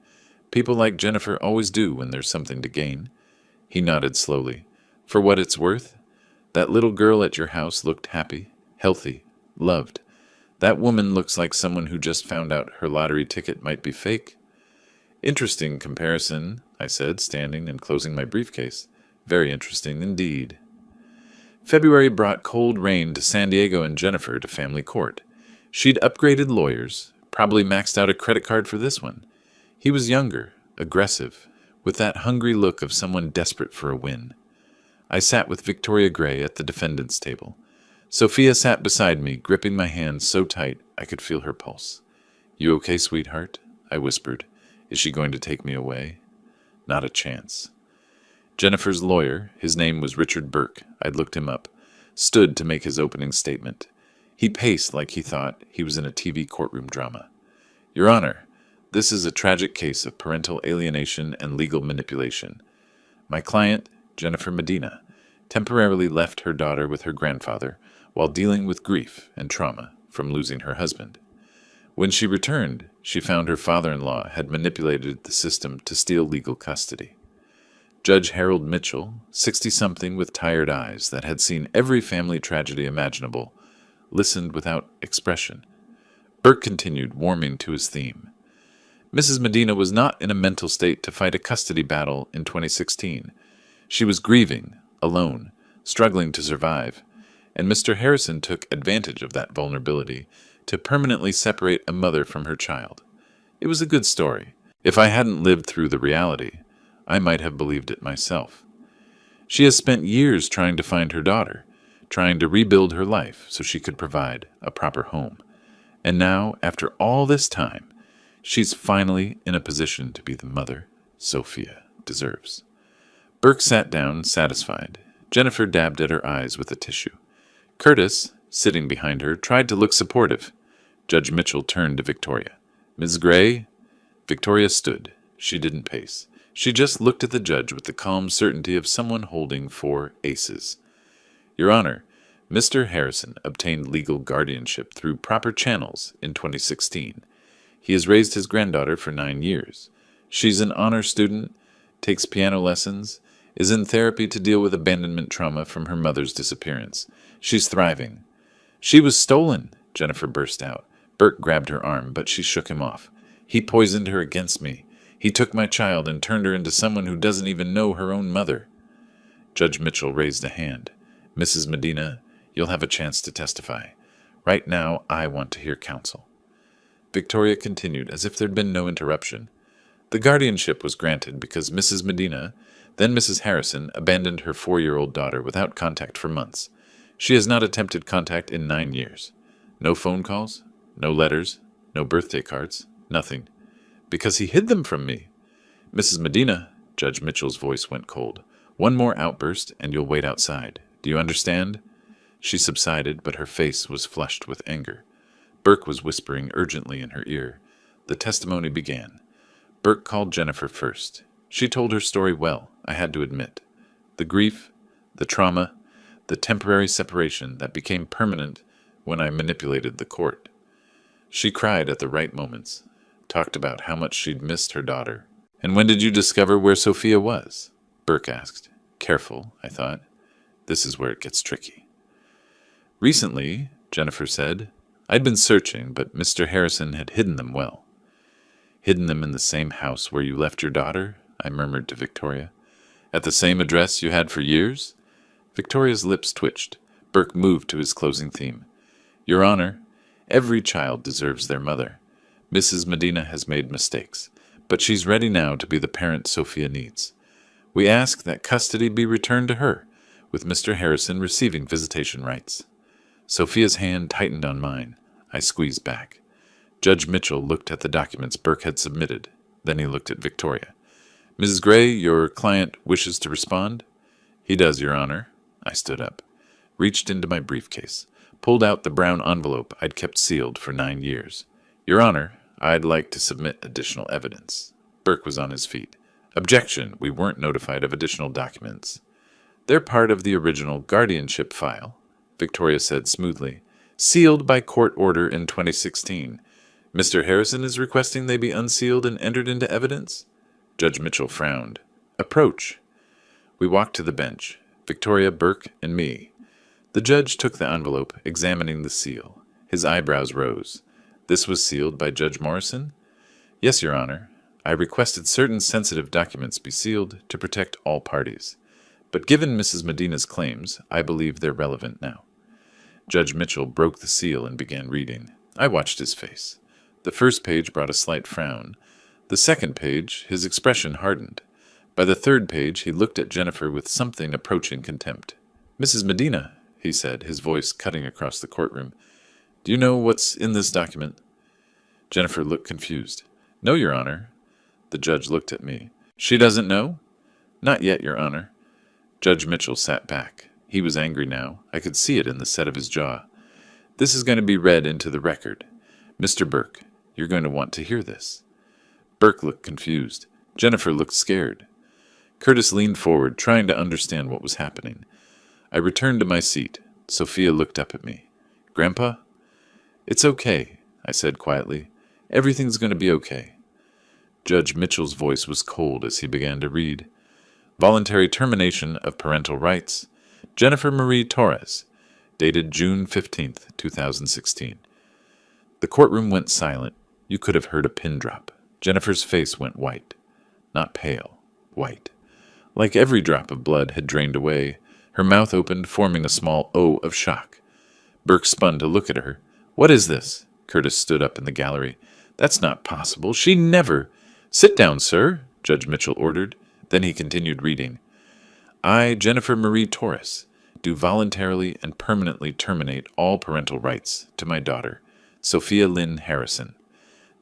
People like Jennifer always do when there's something to gain. He nodded slowly. For what it's worth, that little girl at your house looked happy, healthy, loved. That woman looks like someone who just found out her lottery ticket might be fake. Interesting comparison, I said, standing and closing my briefcase. Very interesting indeed. February brought cold rain to San Diego and Jennifer to family court. She'd upgraded lawyers, probably maxed out a credit card for this one. He was younger, aggressive, with that hungry look of someone desperate for a win. I sat with Victoria Gray at the defendant's table. Sophia sat beside me, gripping my hand so tight I could feel her pulse. You okay, sweetheart? I whispered. Is she going to take me away? Not a chance. Jennifer's lawyer, his name was Richard Burke, I'd looked him up, stood to make his opening statement. He paced like he thought he was in a TV courtroom drama. Your Honor, this is a tragic case of parental alienation and legal manipulation. My client, Jennifer Medina, temporarily left her daughter with her grandfather while dealing with grief and trauma from losing her husband. When she returned, she found her father-in-law had manipulated the system to steal legal custody. Judge Harold Mitchell, 60-something with tired eyes that had seen every family tragedy imaginable, listened without expression. Burke continued, warming to his theme. Mrs. Medina was not in a mental state to fight a custody battle in 2016. She was grieving, alone, struggling to survive, and Mr. Harrison took advantage of that vulnerability to permanently separate a mother from her child. It was a good story. If I hadn't lived through the reality, I might have believed it myself. She has spent years trying to find her daughter, trying to rebuild her life so she could provide a proper home. And now, after all this time, she's finally in a position to be the mother Sophia deserves. Burke sat down, satisfied. Jennifer dabbed at her eyes with a tissue. Curtis, sitting behind her, tried to look supportive. Judge Mitchell turned to Victoria. Ms. Gray? Victoria stood. She didn't pace. She just looked at the judge with the calm certainty of someone holding 4 aces. Your Honor, Mr. Harrison obtained legal guardianship through proper channels in 2016. He has raised his granddaughter for 9 years. She's an honor student, takes piano lessons, is in therapy to deal with abandonment trauma from her mother's disappearance. She's thriving. She was stolen, Jennifer burst out. Burke grabbed her arm, but she shook him off. He poisoned her against me. He took my child and turned her into someone who doesn't even know her own mother. Judge Mitchell raised a hand. Mrs. Medina, you'll have a chance to testify. Right now, I want to hear counsel. Victoria continued as if there'd been no interruption. The guardianship was granted because Mrs. Medina, then Mrs. Harrison, abandoned her 4-year-old daughter without contact for months. She has not attempted contact in 9 years. No phone calls, no letters, no birthday cards, nothing. Because he hid them from me. Mrs. Medina, Judge Mitchell's voice went cold. One more outburst and you'll wait outside. Do you understand? She subsided, but her face was flushed with anger. Burke was whispering urgently in her ear. The testimony began. Burke called Jennifer first. She told her story well, I had to admit. The grief, the trauma, the temporary separation that became permanent when I manipulated the court. She cried at the right moments, talked about how much she'd missed her daughter. And when did you discover where Sophia was? Burke asked. Careful, I thought. This is where it gets tricky. Recently, Jennifer said, I'd been searching, but Mr. Harrison had hidden them well. Hidden them in the same house where you left your daughter? I murmured to Victoria. At the same address you had for years? Victoria's lips twitched. Burke moved to his closing theme. Your Honor, every child deserves their mother. Mrs. Medina has made mistakes, but she's ready now to be the parent Sophia needs. We ask that custody be returned to her, with Mr. Harrison receiving visitation rights. Sophia's hand tightened on mine. I squeezed back. Judge Mitchell looked at the documents Burke had submitted. Then he looked at Victoria. Mrs. Gray, your client wishes to respond? He does, Your Honor. I stood up, reached into my briefcase, pulled out the brown envelope I'd kept sealed for 9 years. Your Honor, I'd like to submit additional evidence. Burke was on his feet. Objection, we weren't notified of additional documents. They're part of the original guardianship file, Victoria said smoothly, sealed by court order in 2016. Mr. Harrison is requesting they be unsealed and entered into evidence? Judge Mitchell frowned. Approach. We walked to the bench, Victoria, Burke, and me. The judge took the envelope, examining the seal. His eyebrows rose. This was sealed by Judge Morrison? Yes, Your Honor. I requested certain sensitive documents be sealed to protect all parties. But given Mrs. Medina's claims, I believe they're relevant now. Judge Mitchell broke the seal and began reading. I watched his face. The first page brought a slight frown. The second page, his expression hardened. By the third page, he looked at Jennifer with something approaching contempt. Mrs. Medina, he said, his voice cutting across the courtroom, do you know what's in this document? Jennifer looked confused. No, Your Honor. The judge looked at me. She doesn't know? Not yet, Your Honor. Judge Mitchell sat back. He was angry now. I could see it in the set of his jaw. This is going to be read into the record. Mr. Burke, you're going to want to hear this. Burke looked confused. Jennifer looked scared. Curtis leaned forward, trying to understand what was happening. I returned to my seat. Sophia looked up at me. Grandpa? It's okay, I said quietly. Everything's going to be okay. Judge Mitchell's voice was cold as he began to read. Voluntary termination of parental rights. Jennifer Marie Torres. Dated June 15th, 2016. The courtroom went silent. You could have heard a pin drop. Jennifer's face went white. Not pale. White. Like every drop of blood had drained away, her mouth opened, forming a small O of shock. Burke spun to look at her. What is this? Curtis stood up in the gallery. That's not possible. She never... Sit down, sir, Judge Mitchell ordered. Then he continued reading. I, Jennifer Marie Torres, do voluntarily and permanently terminate all parental rights to my daughter, Sophia Lynn Harrison.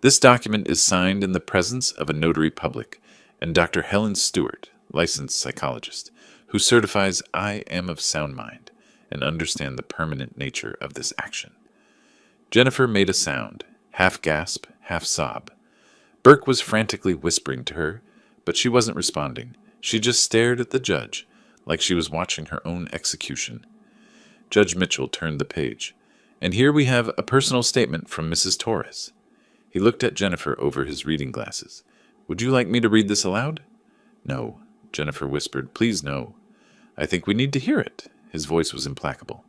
This document is signed in the presence of a notary public and Dr. Helen Stewart, licensed psychologist, who certifies I am of sound mind and understand the permanent nature of this action. Jennifer made a sound, half gasp, half sob. Burke was frantically whispering to her, but she wasn't responding. She just stared at the judge, like she was watching her own execution. Judge Mitchell turned the page. And here we have a personal statement from Mrs. Torres. He looked at Jennifer over his reading glasses. Would you like me to read this aloud? No, Jennifer whispered. Please no. I think we need to hear it. His voice was implacable.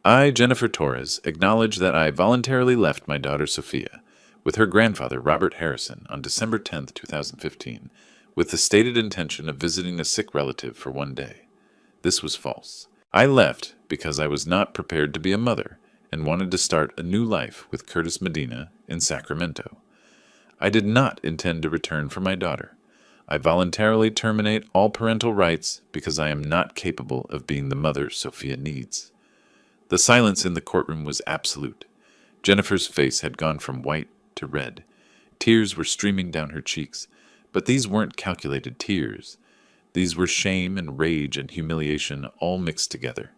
I, Jennifer Torres, acknowledge that I voluntarily left my daughter Sophia with her grandfather Robert Harrison on December 10th, 2015, with the stated intention of visiting a sick relative for one day. This was false. I left because I was not prepared to be a mother and wanted to start a new life with Curtis Medina in Sacramento. I did not intend to return for my daughter. I voluntarily terminate all parental rights because I am not capable of being the mother Sophia needs. The silence in the courtroom was absolute. Jennifer's face had gone from white to red. Tears were streaming down her cheeks, but these weren't calculated tears. These were shame and rage and humiliation all mixed together.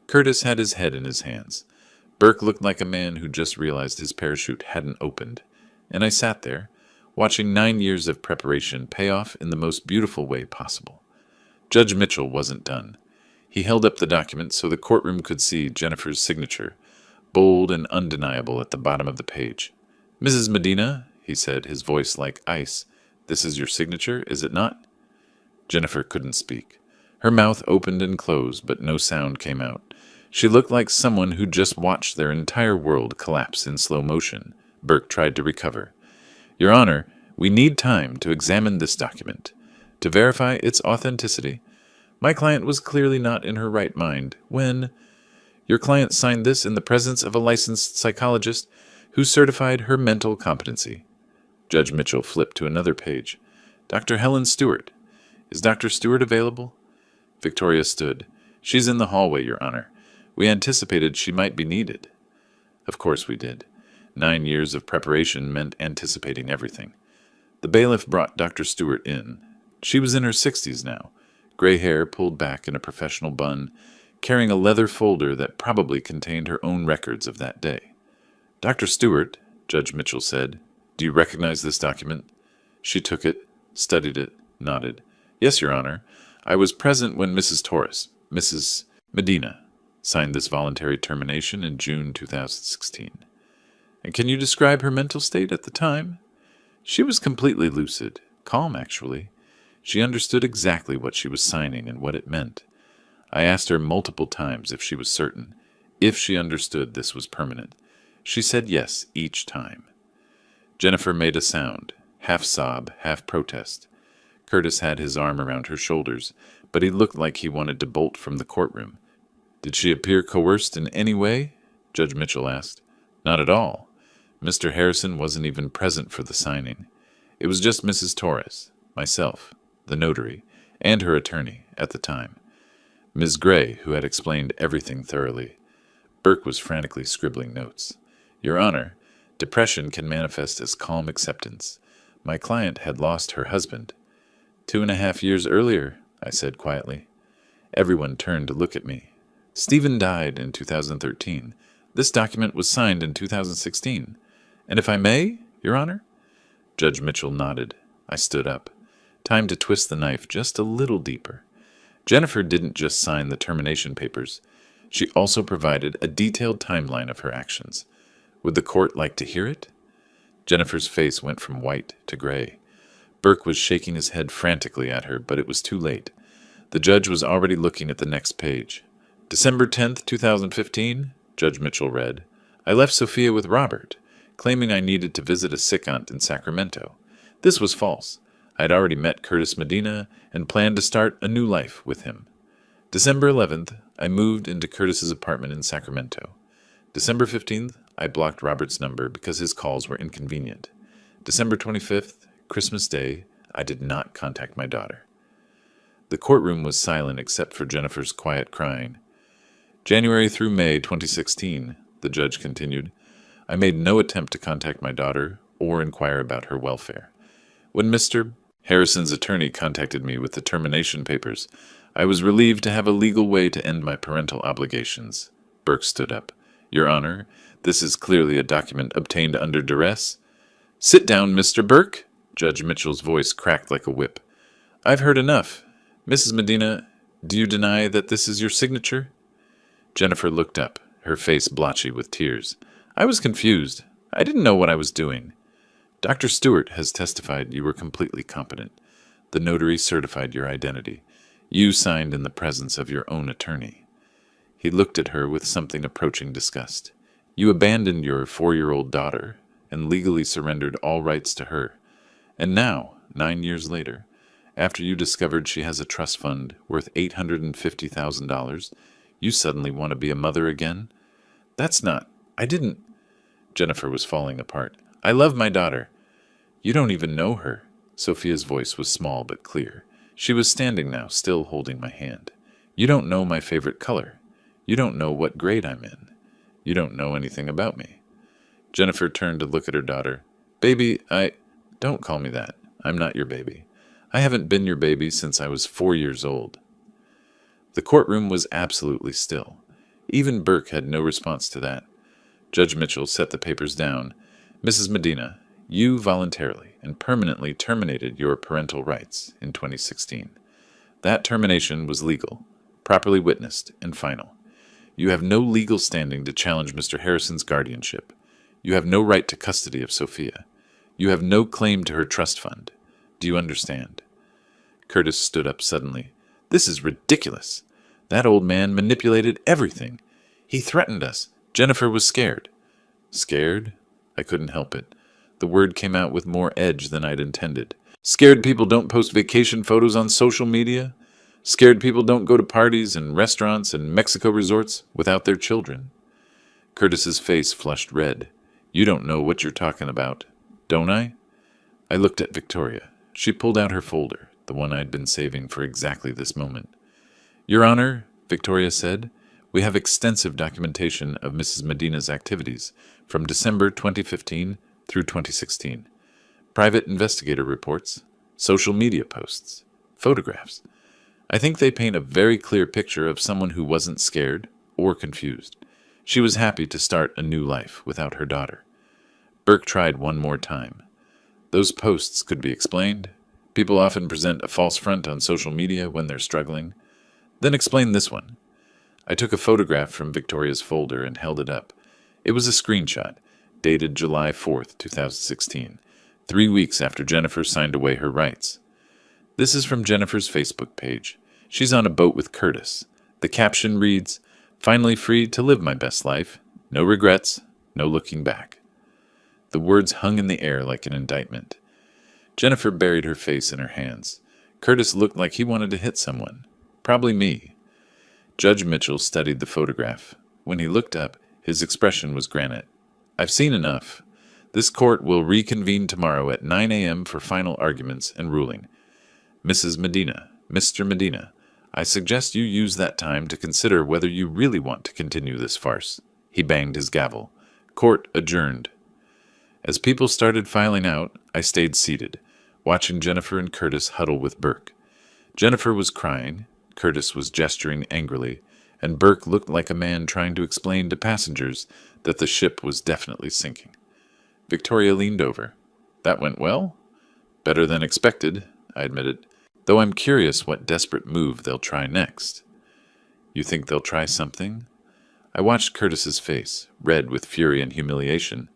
Curtis had his head in his hands. Burke looked like a man who just realized his parachute hadn't opened. And I sat there, watching 9 years of preparation pay off in the most beautiful way possible. Judge Mitchell wasn't done. He held up the document so the courtroom could see Jennifer's signature, bold and undeniable at the bottom of the page. "Mrs. Medina," he said, his voice like ice, "this is your signature, is it not?" Jennifer couldn't speak. Her mouth opened and closed, but no sound came out. She looked like someone who just watched their entire world collapse in slow motion. Burke tried to recover. "Your Honor, we need time to examine this document, to verify its authenticity. My client was clearly not in her right mind when your client signed this in the presence of a licensed psychologist who certified her mental competency." Judge Mitchell flipped to another page. "Dr. Helen Stewart. Is Dr. Stewart available?" Victoria stood. "She's in the hallway, Your Honor. We anticipated she might be needed." Of course we did. 9 years of preparation meant anticipating everything. The bailiff brought Dr. Stewart in. She was in her 60s now, gray hair pulled back in a professional bun, carrying a leather folder that probably contained her own records of that day. "Dr. Stewart," Judge Mitchell said, "do you recognize this document?" She took it, studied it, nodded. "Yes, Your Honor. I was present when Mrs. Medina, signed this voluntary termination in June 2016. And can you describe her mental state at the time?" "She was completely lucid, calm actually. She understood exactly what she was signing and what it meant. I asked her multiple times if she was certain, if she understood this was permanent. She said yes each time." Jennifer made a sound, half sob, half protest. Curtis had his arm around her shoulders, but he looked like he wanted to bolt from the courtroom. "Did she appear coerced in any way?" Judge Mitchell asked. "Not at all. Mr. Harrison wasn't even present for the signing. It was just Mrs. Torres, myself, the notary, and her attorney at the time, Ms. Gray, who had explained everything thoroughly." Burke was frantically scribbling notes. "Your Honor, depression can manifest as calm acceptance. My client had lost her husband. 2.5 years earlier," I said quietly. Everyone turned to look at me. "Stephen died in 2013. This document was signed in 2016. And if I may, Your Honor?" Judge Mitchell nodded. I stood up. Time to twist the knife just a little deeper. Jennifer didn't just sign the termination papers. She also provided a detailed timeline of her actions. Would the court like to hear it? Jennifer's face went from white to gray. Burke was shaking his head frantically at her, but it was too late. The judge was already looking at the next page. "December 10th, 2015, Judge Mitchell read, "I left Sophia with Robert, claiming I needed to visit a sick aunt in Sacramento. This was false. I had already met Curtis Medina and planned to start a new life with him. December 11th, I moved into Curtis's apartment in Sacramento. December 15th, I blocked Robert's number because his calls were inconvenient. December 25th, Christmas Day, I did not contact my daughter." The courtroom was silent except for Jennifer's quiet crying. "January through May 2016, the judge continued, I made no attempt to contact my daughter or inquire about her welfare. When Mr. Harrison's attorney contacted me with the termination papers, I was relieved to have a legal way to end my parental obligations." Burke stood up. "Your Honor, this is clearly a document obtained under duress." "Sit down, Mr. Burke." Judge Mitchell's voice cracked like a whip. "I've heard enough. Mrs. Medina, do you deny that this is your signature?" Jennifer looked up, her face blotchy with tears. "I was confused. I didn't know what I was doing." "Dr. Stewart has testified you were completely competent. The notary certified your identity. You signed in the presence of your own attorney." He looked at her with something approaching disgust. You abandoned your 4-year-old daughter and legally surrendered all rights to her. And now, 9 years later, after you discovered she has a trust fund worth $850,000, you suddenly want to be a mother again? That's not... I didn't... Jennifer was falling apart. I love my daughter. You don't even know her. Sophia's voice was small but clear. She was standing now, still holding my hand. You don't know my favorite color. You don't know what grade I'm in. You don't know anything about me. Jennifer turned to look at her daughter. Baby, Don't call me that. I'm not your baby. I haven't been your baby since I was 4 years old. The courtroom was absolutely still. Even Burke had no response to that. Judge Mitchell set the papers down. Mrs. Medina, you voluntarily and permanently terminated your parental rights in 2016. That termination was legal, properly witnessed, and final. You have no legal standing to challenge Mr. Harrison's guardianship. You have no right to custody of Sophia. You have no claim to her trust fund. Do you understand? Curtis stood up suddenly. This is ridiculous. That old man manipulated everything. He threatened us. Jennifer was scared. Scared? I couldn't help it. The word came out with more edge than I'd intended. Scared people don't post vacation photos on social media? Scared people don't go to parties and restaurants and Mexico resorts without their children? Curtis's face flushed red. You don't know what you're talking about, don't I? I looked at Victoria. She pulled out her folder, the one I'd been saving for exactly this moment. Your Honor, Victoria said, we have extensive documentation of Mrs. Medina's activities from December 2015 through 2016. Private investigator reports, social media posts, photographs. I think they paint a very clear picture of someone who wasn't scared or confused. She was happy to start a new life without her daughter. Burke tried one more time. Those posts could be explained. People often present a false front on social media when they're struggling. Then explain this one. I took a photograph from Victoria's folder and held it up. It was a screenshot, dated July 4th, 2016, 3 weeks after Jennifer signed away her rights. This is from Jennifer's Facebook page. She's on a boat with Curtis. The caption reads, Finally free to live my best life. No regrets, no looking back. The words hung in the air like an indictment. Jennifer buried her face in her hands. Curtis looked like he wanted to hit someone. Probably me. Judge Mitchell studied the photograph. When he looked up, his expression was granite. I've seen enough. This court will reconvene tomorrow at 9 a.m. for final arguments and ruling. Mrs. Medina, Mr. Medina, I suggest you use that time to consider whether you really want to continue this farce. He banged his gavel. Court adjourned. As people started filing out, I stayed seated, watching Jennifer and Curtis huddle with Burke. Jennifer was crying, Curtis was gesturing angrily, and Burke looked like a man trying to explain to passengers that the ship was definitely sinking. Victoria leaned over. That went well? Better than expected, I admitted, though I'm curious what desperate move they'll try next. You think they'll try something? I watched Curtis's face, red with fury and humiliation.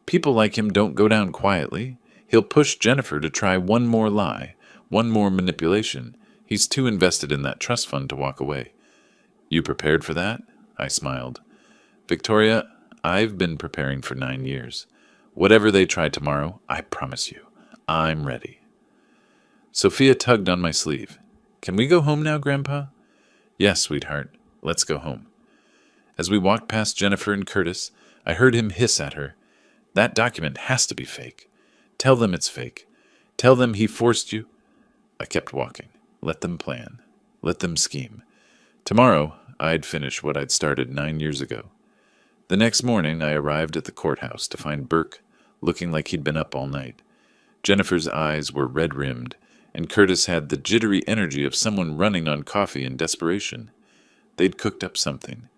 People like him don't go down quietly. He'll push Jennifer to try one more lie, one more manipulation. He's too invested in that trust fund to walk away. You prepared for that? I smiled. Victoria, I've been preparing for 9 years. Whatever they try tomorrow, I promise you, I'm ready. Sophia tugged on my sleeve. Can we go home now, Grandpa? Yes, sweetheart. Let's go home. As we walked past Jennifer and Curtis, I heard him hiss at her. That document has to be fake. Tell them it's fake. Tell them he forced you. I kept walking. Let them plan. Let them scheme. Tomorrow, I'd finish what I'd started 9 years ago. The next morning, I arrived at the courthouse to find Burke, looking like he'd been up all night. Jennifer's eyes were red-rimmed, and Curtis had the jittery energy of someone running on coffee in desperation. They'd cooked up something.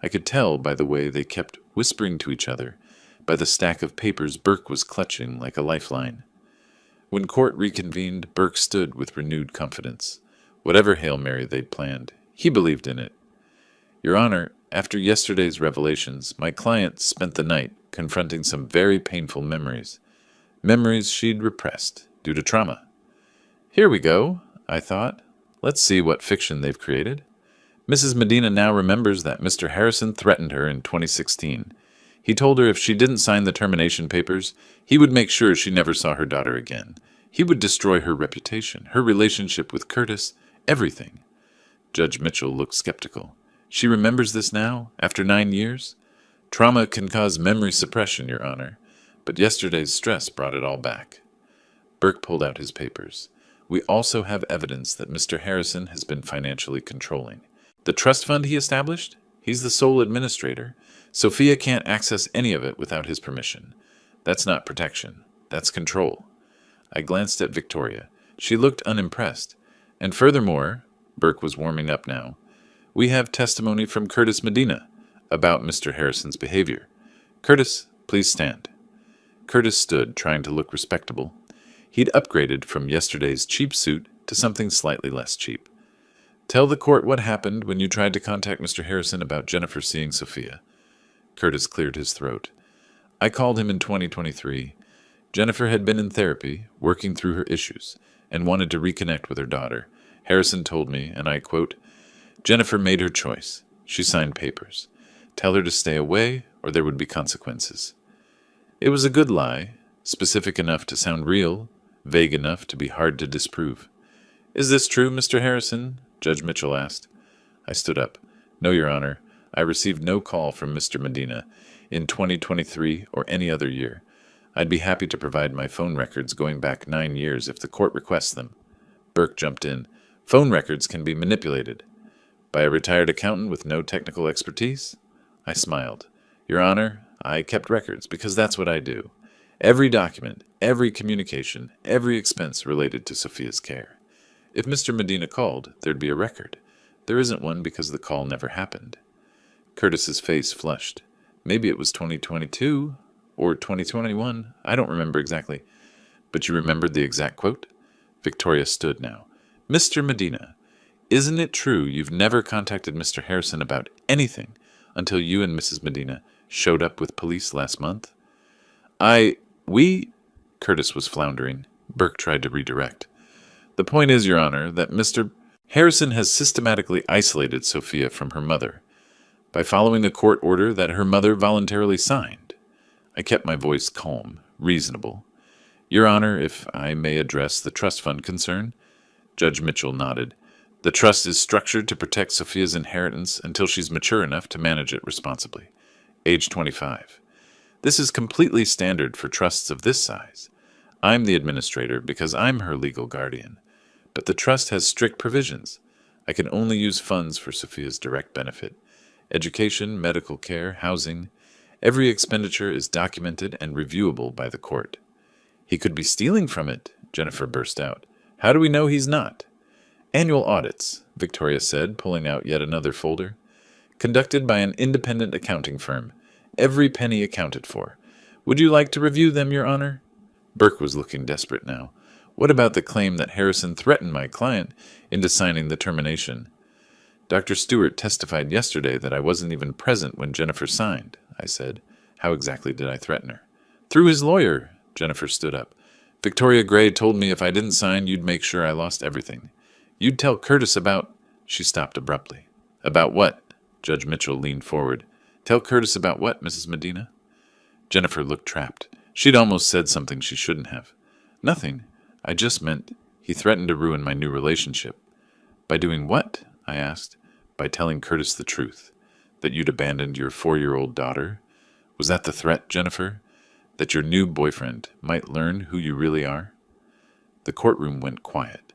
I could tell by the way they kept whispering to each other, by the stack of papers Burke was clutching like a lifeline. When court reconvened, Burke stood with renewed confidence. Whatever Hail Mary they'd planned, he believed in it. Your Honor, after yesterday's revelations, my client spent the night confronting some very painful memories. Memories she'd repressed due to trauma. Here we go, I thought. Let's see what fiction they've created. Mrs. Medina now remembers that Mr. Harrison threatened her in 2016. He told her if she didn't sign the termination papers, he would make sure she never saw her daughter again. He would destroy her reputation, her relationship with Curtis, everything. Judge Mitchell looked skeptical. She remembers this now, after 9 years? Trauma can cause memory suppression, Your Honor, but yesterday's stress brought it all back. Burke pulled out his papers. We also have evidence that Mr. Harrison has been financially controlling. The trust fund he established? He's the sole administrator. Sophia can't access any of it without his permission. That's not protection. That's control. I glanced at Victoria. She looked unimpressed. And furthermore, Burke was warming up now, we have testimony from Curtis Medina about Mr. Harrison's behavior. Curtis, please stand. Curtis stood, trying to look respectable. He'd upgraded from yesterday's cheap suit to something slightly less cheap. Tell the court what happened when you tried to contact Mr. Harrison about Jennifer seeing Sophia. Curtis cleared his throat. I called him in 2023. Jennifer had been in therapy, working through her issues, and wanted to reconnect with her daughter. Harrison told me, and I quote, Jennifer made her choice. She signed papers. Tell her to stay away, or there would be consequences. It was a good lie, specific enough to sound real, vague enough to be hard to disprove. Is this true, Mr. Harrison? Judge Mitchell asked. I stood up. No, Your Honor. I received no call from Mr. Medina in 2023 or any other year. I'd be happy to provide my phone records going back 9 years if the court requests them. Burke jumped in. Phone records can be manipulated. By a retired accountant with no technical expertise? I smiled. Your Honor, I kept records because that's what I do. Every document, every communication, every expense related to Sophia's care. If Mr. Medina called, there'd be a record. There isn't one because the call never happened. Curtis's face flushed. Maybe it was 2022 or 2021. I don't remember exactly. But you remembered the exact quote? Victoria stood now. Mr. Medina, isn't it true you've never contacted Mr. Harrison about anything until you and Mrs. Medina showed up with police last month? Curtis was floundering. Burke tried to redirect. The point is, Your Honor, that Mr. Harrison has systematically isolated Sophia from her mother by following a court order that her mother voluntarily signed. I kept my voice calm, reasonable. Your Honor, if I may address the trust fund concern? Judge Mitchell nodded. The trust is structured to protect Sophia's inheritance until she's mature enough to manage it responsibly. Age 25. This is completely standard for trusts of this size. I'm the administrator because I'm her legal guardian. But the trust has strict provisions. I can only use funds for Sophia's direct benefit. Education, medical care, housing. Every expenditure is documented and reviewable by the court. He could be stealing from it, Jennifer burst out. How do we know he's not? Annual audits, Victoria said, pulling out yet another folder. Conducted by an independent accounting firm. Every penny accounted for. Would you like to review them, Your Honor? Burke was looking desperate now. What about the claim that Harrison threatened my client into signing the termination? Dr. Stewart testified yesterday that I wasn't even present when Jennifer signed, I said. How exactly did I threaten her? Through his lawyer, Jennifer stood up. Victoria Gray told me if I didn't sign, you'd make sure I lost everything. You'd tell Curtis about... She stopped abruptly. About what? Judge Mitchell leaned forward. Tell Curtis about what, Mrs. Medina? Jennifer looked trapped. She'd almost said something she shouldn't have. Nothing. I just meant he threatened to ruin my new relationship. By doing what? I asked. By telling Curtis the truth. That you'd abandoned your 4-year-old daughter. Was that the threat, Jennifer? That your new boyfriend might learn who you really are? The courtroom went quiet.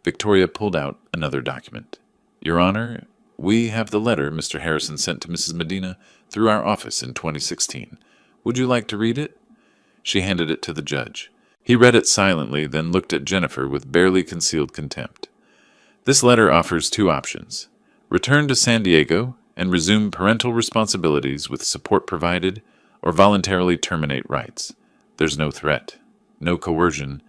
Victoria pulled out another document. Your Honor, we have the letter Mr. Harrison sent to Mrs. Medina through our office in 2016. Would you like to read it? She handed it to the judge. He read it silently, then looked at Jennifer with barely concealed contempt. This letter offers 2 options. Return to San Diego and resume parental responsibilities with support provided, or voluntarily terminate rights. There's no threat, no coercion,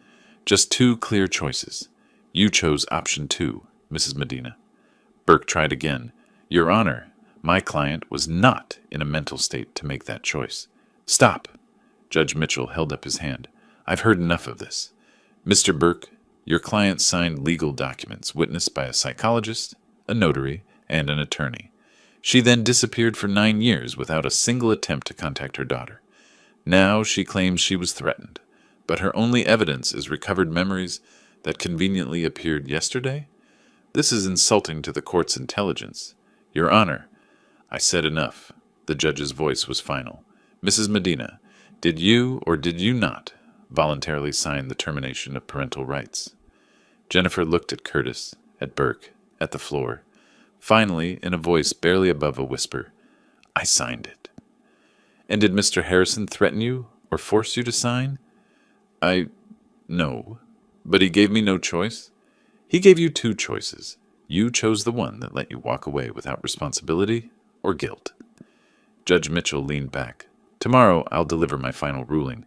just 2 clear choices. You chose option 2, Mrs. Medina. Burke tried again. Your Honor, my client was not in a mental state to make that choice. Stop. Judge Mitchell held up his hand. I've heard enough of this. Mr. Burke, your client signed legal documents witnessed by a psychologist, a notary, and an attorney. She then disappeared for 9 years without a single attempt to contact her daughter. Now she claims she was threatened, but her only evidence is recovered memories that conveniently appeared yesterday? This is insulting to the court's intelligence. Your Honor, I said enough. The judge's voice was final. Mrs. Medina, did you or did you not voluntarily sign the termination of parental rights? Jennifer looked at Curtis, at Burke, at the floor. Finally, in a voice barely above a whisper, I signed it. And did Mr. Harrison threaten you or force you to sign? No. But he gave me no choice. He gave you 2 choices. You chose the one that let you walk away without responsibility or guilt. Judge Mitchell leaned back. Tomorrow I'll deliver my final ruling.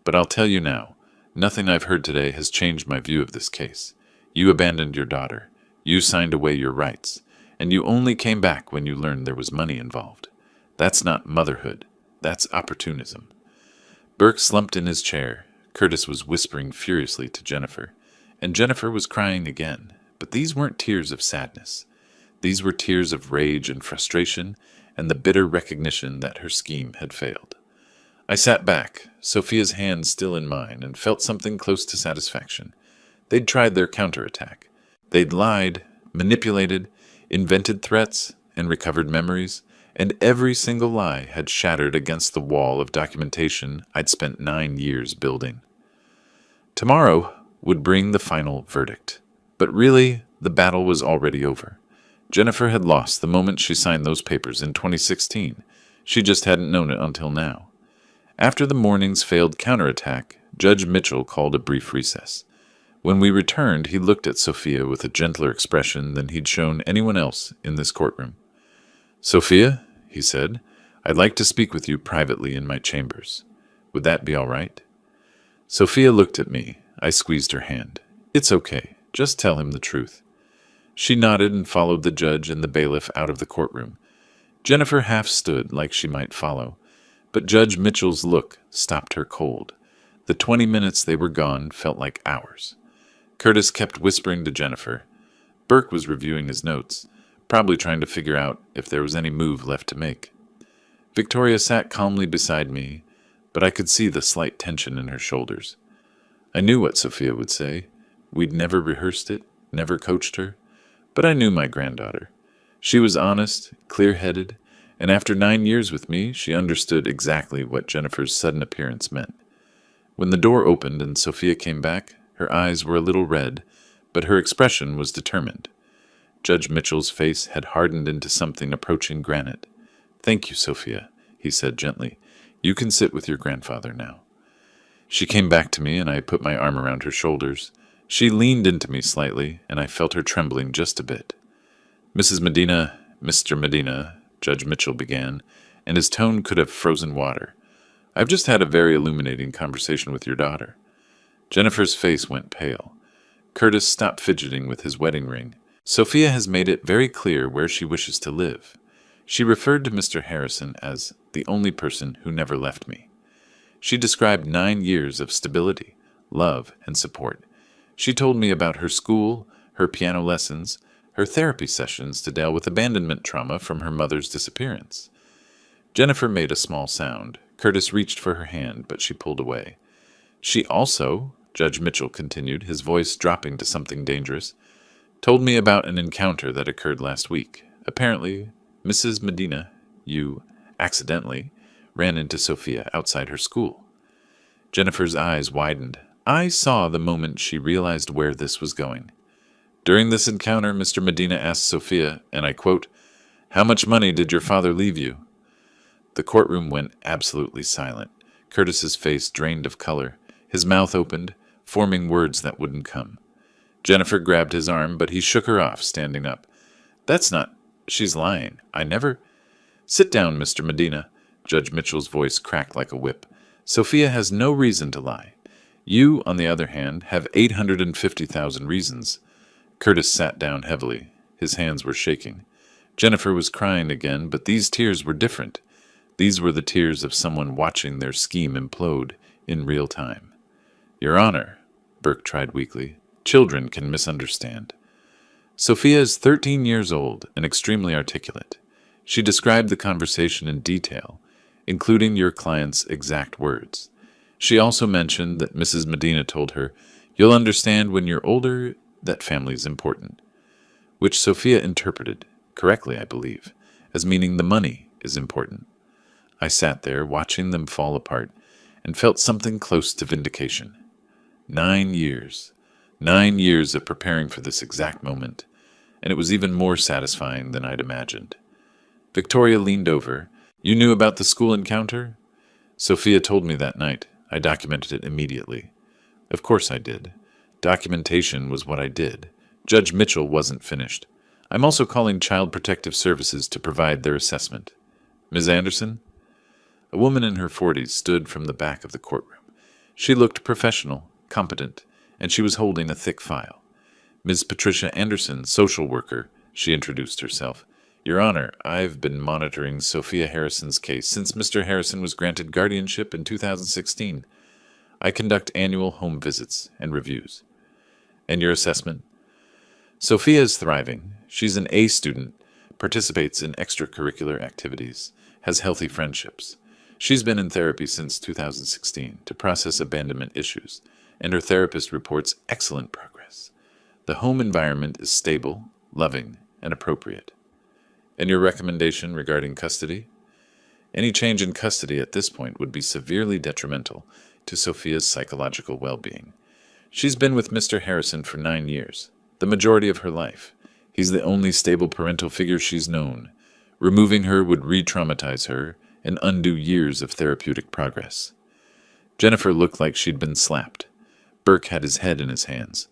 But I'll tell you now, nothing I've heard today has changed my view of this case. You abandoned your daughter. You signed away your rights. And you only came back when you learned there was money involved. That's not motherhood. That's opportunism. Burke slumped in his chair. Curtis was whispering furiously to Jennifer. And Jennifer was crying again. But these weren't tears of sadness. These were tears of rage and frustration and the bitter recognition that her scheme had failed. I sat back, Sophia's hand still in mine, and felt something close to satisfaction. They'd tried their counterattack. They'd lied, manipulated, invented threats, and recovered memories, and every single lie had shattered against the wall of documentation I'd spent 9 years building. Tomorrow would bring the final verdict. But really, the battle was already over. Jennifer had lost the moment she signed those papers in 2016. She just hadn't known it until now. After the morning's failed counterattack, Judge Mitchell called a brief recess. When we returned, he looked at Sophia with a gentler expression than he'd shown anyone else in this courtroom. Sophia, he said, I'd like to speak with you privately in my chambers. Would that be all right? Sophia looked at me. I squeezed her hand. It's okay. Just tell him the truth. She nodded and followed the judge and the bailiff out of the courtroom. Jennifer half stood like she might follow, but Judge Mitchell's look stopped her cold. The 20 minutes they were gone felt like hours. Curtis kept whispering to Jennifer. Burke was reviewing his notes, probably trying to figure out if there was any move left to make. Victoria sat calmly beside me, but I could see the slight tension in her shoulders. I knew what Sophia would say. We'd never rehearsed it, never coached her, but I knew my granddaughter. She was honest, clear-headed, and after 9 years with me, she understood exactly what Jennifer's sudden appearance meant. When the door opened and Sophia came back, her eyes were a little red, but her expression was determined. Judge Mitchell's face had hardened into something approaching granite. Thank you, Sophia, he said gently. You can sit with your grandfather now. She came back to me, and I put my arm around her shoulders. She leaned into me slightly, and I felt her trembling just a bit. Mrs. Medina, Mr. Medina, Judge Mitchell began, and his tone could have frozen water. I've just had a very illuminating conversation with your daughter. Jennifer's face went pale. Curtis stopped fidgeting with his wedding ring. Sophia has made it very clear where she wishes to live. She referred to Mr. Harrison as the only person who never left me. She described 9 years of stability, love, and support. She told me about her school, her piano lessons, her therapy sessions to deal with abandonment trauma from her mother's disappearance. Jennifer made a small sound. Curtis reached for her hand, but she pulled away. She also, Judge Mitchell continued, his voice dropping to something dangerous, told me about an encounter that occurred last week. Apparently, Mrs. Medina, you, accidentally, ran into Sophia outside her school. Jennifer's eyes widened. I saw the moment she realized where this was going. During this encounter, Mr. Medina asked Sophia, and I quote, "How much money did your father leave you?" The courtroom went absolutely silent. Curtis's face drained of color. His mouth opened, forming words that wouldn't come. Jennifer grabbed his arm, but he shook her off, standing up. That's not... She's lying. I never... Sit down, Mr. Medina. Judge Mitchell's voice cracked like a whip. Sophia has no reason to lie. You, on the other hand, have 850,000 reasons. Curtis sat down heavily. His hands were shaking. Jennifer was crying again, but these tears were different. These were the tears of someone watching their scheme implode in real time. Your Honor, Burke tried weakly, children can misunderstand. Sophia is 13 years old and extremely articulate. She described the conversation in detail, including your client's exact words. She also mentioned that Mrs. Medina told her, "You'll understand when you're older that family is important," which Sophia interpreted, correctly I believe, as meaning the money is important. I sat there watching them fall apart and felt something close to vindication. 9 years. 9 years of preparing for this exact moment, and it was even more satisfying than I'd imagined. Victoria leaned over. "You knew about the school encounter?" "Sophia told me that night. I documented it immediately." "Of course I did. Documentation was what I did. Judge Mitchell wasn't finished. I'm also calling Child Protective Services to provide their assessment." "Ms. Anderson?" A woman in her 40s stood from the back of the courtroom. She looked professional, competent, and she was holding a thick file. "Ms. Patricia Anderson, social worker," she introduced herself. "Your Honor, I've been monitoring Sophia Harrison's case since Mr. Harrison was granted guardianship in 2016. I conduct annual home visits and reviews." "And your assessment?" "Sophia is thriving. She's an A student, participates in extracurricular activities, has healthy friendships. She's been in therapy since 2016 to process abandonment issues, and her therapist reports excellent progress. The home environment is stable, loving, and appropriate." "And your recommendation regarding custody?" "Any change in custody at this point would be severely detrimental to Sophia's psychological well-being. She's been with Mr. Harrison for 9 years, the majority of her life. He's the only stable parental figure she's known. Removing her would re-traumatize her and undo years of therapeutic progress." Jennifer looked like she'd been slapped. Burke had his head in his hands.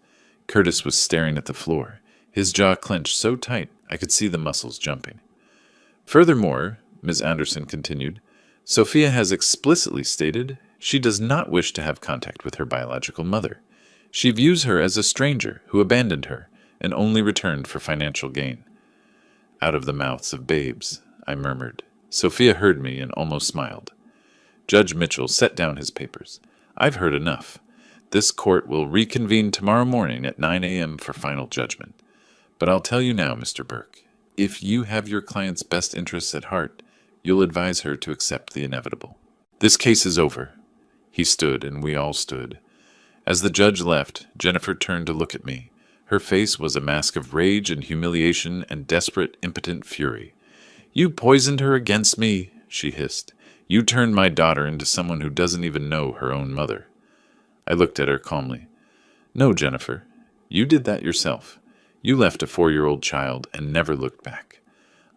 Curtis was staring at the floor, his jaw clenched so tight I could see the muscles jumping. "Furthermore," Ms. Anderson continued, "Sophia has explicitly stated she does not wish to have contact with her biological mother. She views her as a stranger who abandoned her and only returned for financial gain." "Out of the mouths of babes," I murmured. Sophia heard me and almost smiled. Judge Mitchell set down his papers. "I've heard enough. This court will reconvene tomorrow morning at 9 a.m. for final judgment. But I'll tell you now, Mr. Burke, if you have your client's best interests at heart, you'll advise her to accept the inevitable. This case is over." He stood, and we all stood. As the judge left, Jennifer turned to look at me. Her face was a mask of rage and humiliation and desperate, impotent fury. "You poisoned her against me," she hissed. "You turned my daughter into someone who doesn't even know her own mother." I looked at her calmly. "No, Jennifer, you did that yourself. You left a 4-year-old child and never looked back.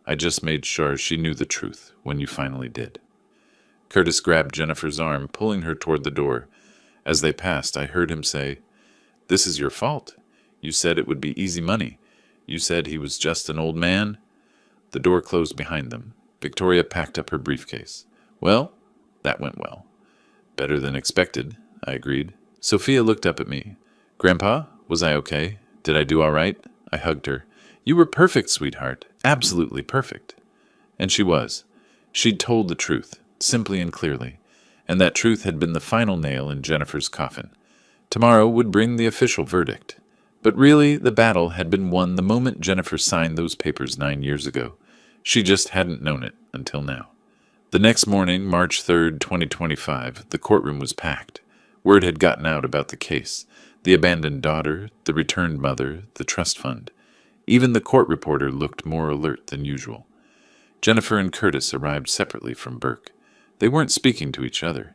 I just made sure she knew the truth when you finally did." Curtis grabbed Jennifer's arm, pulling her toward the door. As they passed, I heard him say, "This is your fault. You said it would be easy money. You said he was just an old man." The door closed behind them. Victoria packed up her briefcase. "Well, that went well." "Better than expected," I agreed. Sophia looked up at me. "Grandpa, was I okay? Did I do all right?" I hugged her. "You were perfect, sweetheart. Absolutely perfect." And she was. She'd told the truth, simply and clearly, and that truth had been the final nail in Jennifer's coffin. Tomorrow would bring the official verdict. But really, the battle had been won the moment Jennifer signed those papers 9 years ago. She just hadn't known it until now. The next morning, March 3rd, 2025, the courtroom was packed. Word had gotten out about the case, the abandoned daughter, the returned mother, the trust fund. Even the court reporter looked more alert than usual. Jennifer and Curtis arrived separately from Burke. They weren't speaking to each other.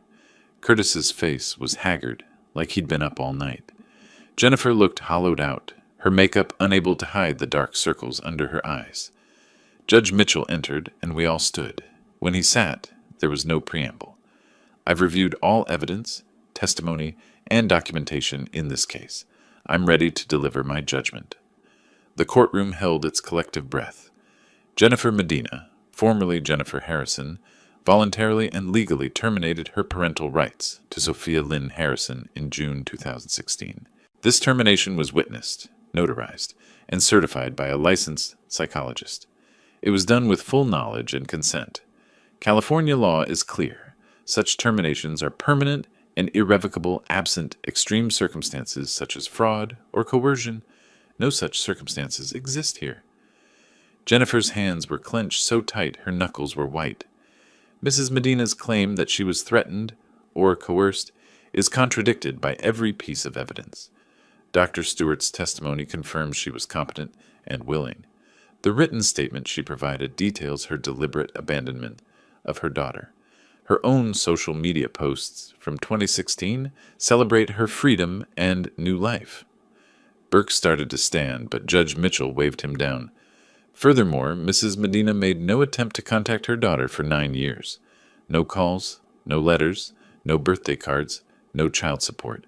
Curtis's face was haggard, like he'd been up all night. Jennifer looked hollowed out, her makeup unable to hide the dark circles under her eyes. Judge Mitchell entered, and we all stood. When he sat, there was no preamble. "I've reviewed all evidence, testimony, and documentation in this case. I'm ready to deliver my judgment." The courtroom held its collective breath. Jennifer Medina, formerly Jennifer Harrison, voluntarily and legally terminated her parental rights to Sophia Lynn Harrison in June 2016. This termination was witnessed, notarized, and certified by a licensed psychologist. It was done with full knowledge and consent. California law is clear. Such terminations are permanent and irrevocable absent extreme circumstances such as fraud or coercion, No such circumstances exist here. Jennifer's hands were clenched so tight her knuckles were white. Mrs. Medina's claim that she was threatened or coerced is contradicted by every piece of evidence. Dr. Stewart's testimony confirms she was competent and willing. The written statement she provided details her deliberate abandonment of her daughter. Her own social media posts from 2016 celebrate her freedom and new life. Burke started to stand, but Judge Mitchell waved him down. Furthermore, Mrs. Medina made no attempt to contact her daughter for 9 years. No calls, no letters, no birthday cards, no child support.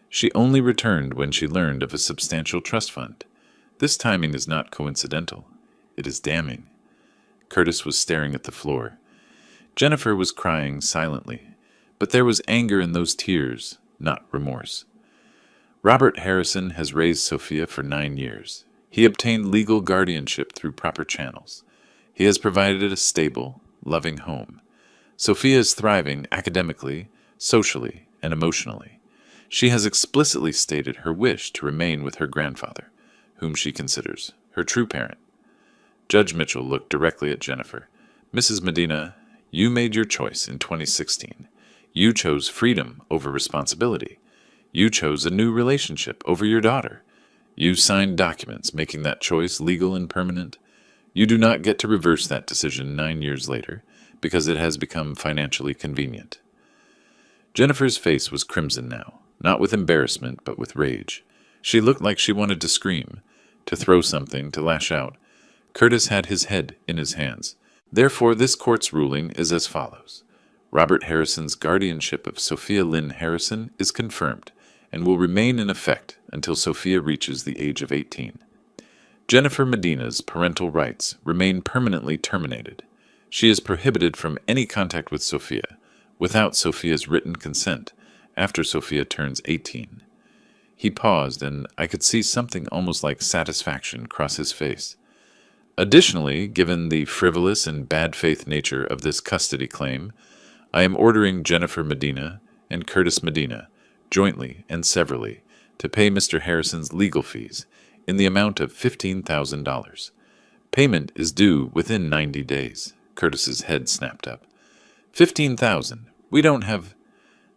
She only returned when she learned of a substantial trust fund. This timing is not coincidental. It is damning. Curtis was staring at the floor. Jennifer was crying silently, but there was anger in those tears, not remorse. Robert Harrison has raised Sophia for 9 years. He obtained legal guardianship through proper channels. He has provided a stable, loving home. Sophia is thriving academically, socially, and emotionally. She has explicitly stated her wish to remain with her grandfather, whom she considers her true parent. Judge Mitchell looked directly at Jennifer. Mrs. Medina, you made your choice in 2016. You chose freedom over responsibility. You chose a new relationship over your daughter. You signed documents making that choice legal and permanent. You do not get to reverse that decision 9 years later because it has become financially convenient. Jennifer's face was crimson now, not with embarrassment but with rage. She looked like she wanted to scream, to throw something, to lash out. Curtis had his head in his hands. Therefore, this court's ruling is as follows. Robert Harrison's guardianship of Sophia Lynn Harrison is confirmed and will remain in effect until Sophia reaches the age of 18. Jennifer Medina's parental rights remain permanently terminated. She is prohibited from any contact with Sophia without Sophia's written consent after Sophia turns 18. He paused, and I could see something almost like satisfaction cross his face. Additionally, given the frivolous and bad faith nature of this custody claim, I am ordering Jennifer Medina and Curtis Medina, jointly and severally, to pay Mr. Harrison's legal fees in the amount of $15,000. Payment is due within 90 days. Curtis's head snapped up. 15,000. We don't have...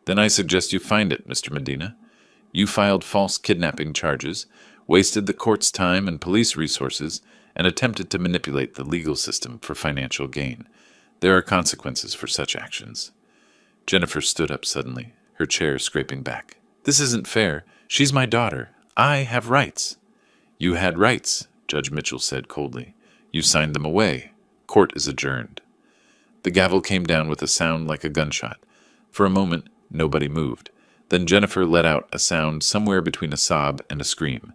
Then I suggest you find it, Mr. Medina. You filed false kidnapping charges, wasted the court's time and police resources, and attempted to manipulate the legal system for financial gain. There are consequences for such actions. Jennifer stood up suddenly, her chair scraping back. This isn't fair. She's my daughter. I have rights. You had rights, Judge Mitchell said coldly. You signed them away. Court is adjourned. The gavel came down with a sound like a gunshot. For a moment, nobody moved. Then Jennifer let out a sound somewhere between a sob and a scream.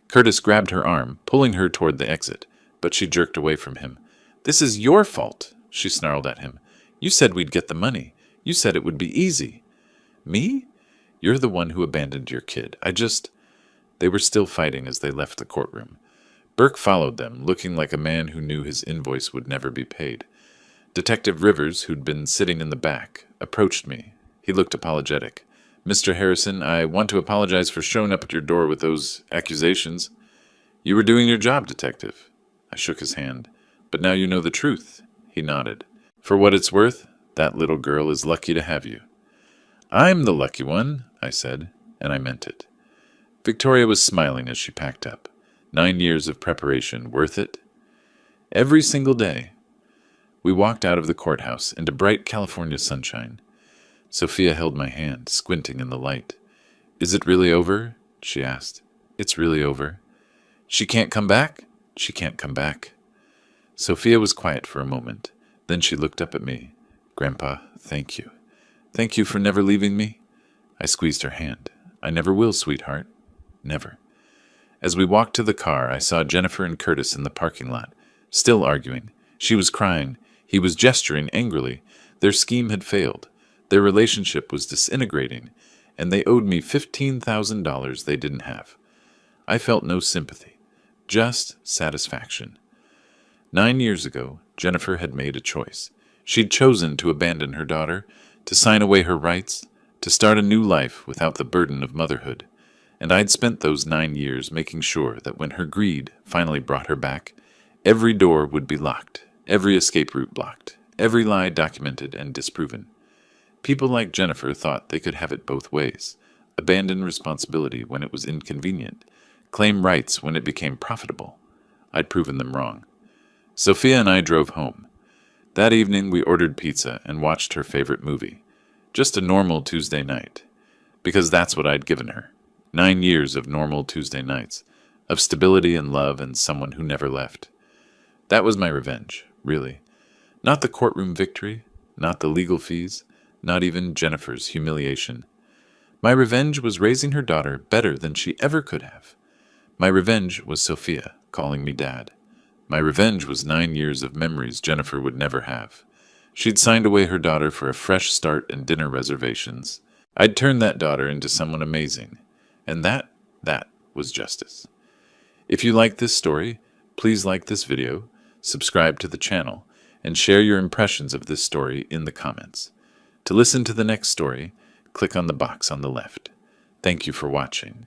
Curtis grabbed her arm, pulling her toward the exit, but she jerked away from him. This is your fault, she snarled at him. You said we'd get the money. You said it would be easy. Me? You're the one who abandoned your kid. They were still fighting as they left the courtroom. Burke followed them, looking like a man who knew his invoice would never be paid. Detective Rivers, who'd been sitting in the back, approached me. He looked apologetic. Mr. Harrison, I want to apologize for showing up at your door with those accusations. You were doing your job, Detective. I shook his hand. But now you know the truth. He nodded. For what it's worth, that little girl is lucky to have you. I'm the lucky one, I said, and I meant it. Victoria was smiling as she packed up. 9 years of preparation, worth it? Every single day. We walked out of the courthouse into bright California sunshine. Sophia held my hand, squinting in the light. Is it really over? She asked. It's really over. She can't come back? She can't come back. Sophia was quiet for a moment. Then she looked up at me. Grandpa, thank you. Thank you for never leaving me. I squeezed her hand. I never will, sweetheart. Never. As we walked to the car, I saw Jennifer and Curtis in the parking lot, still arguing. She was crying. He was gesturing angrily. Their scheme had failed. Their relationship was disintegrating, and they owed me $15,000 they didn't have. I felt no sympathy, just satisfaction. 9 years ago, Jennifer had made a choice. She'd chosen to abandon her daughter, to sign away her rights, to start a new life without the burden of motherhood. And I'd spent those 9 years making sure that when her greed finally brought her back, every door would be locked, every escape route blocked, every lie documented and disproven. People like Jennifer thought they could have it both ways: abandon responsibility when it was inconvenient, claim rights when it became profitable. I'd proven them wrong. Sophia and I drove home. That evening we ordered pizza and watched her favorite movie. Just a normal Tuesday night. Because that's what I'd given her. 9 years of normal Tuesday nights, of stability and love and someone who never left. That was my revenge, really. Not the courtroom victory, not the legal fees, not even Jennifer's humiliation. My revenge was raising her daughter better than she ever could have. My revenge was Sophia calling me dad. My revenge was 9 years of memories Jennifer would never have. She'd signed away her daughter for a fresh start and dinner reservations. I'd turned that daughter into someone amazing. And that was justice. If you like this story, please like this video, subscribe to the channel, and share your impressions of this story in the comments. To listen to the next story, click on the box on the left. Thank you for watching.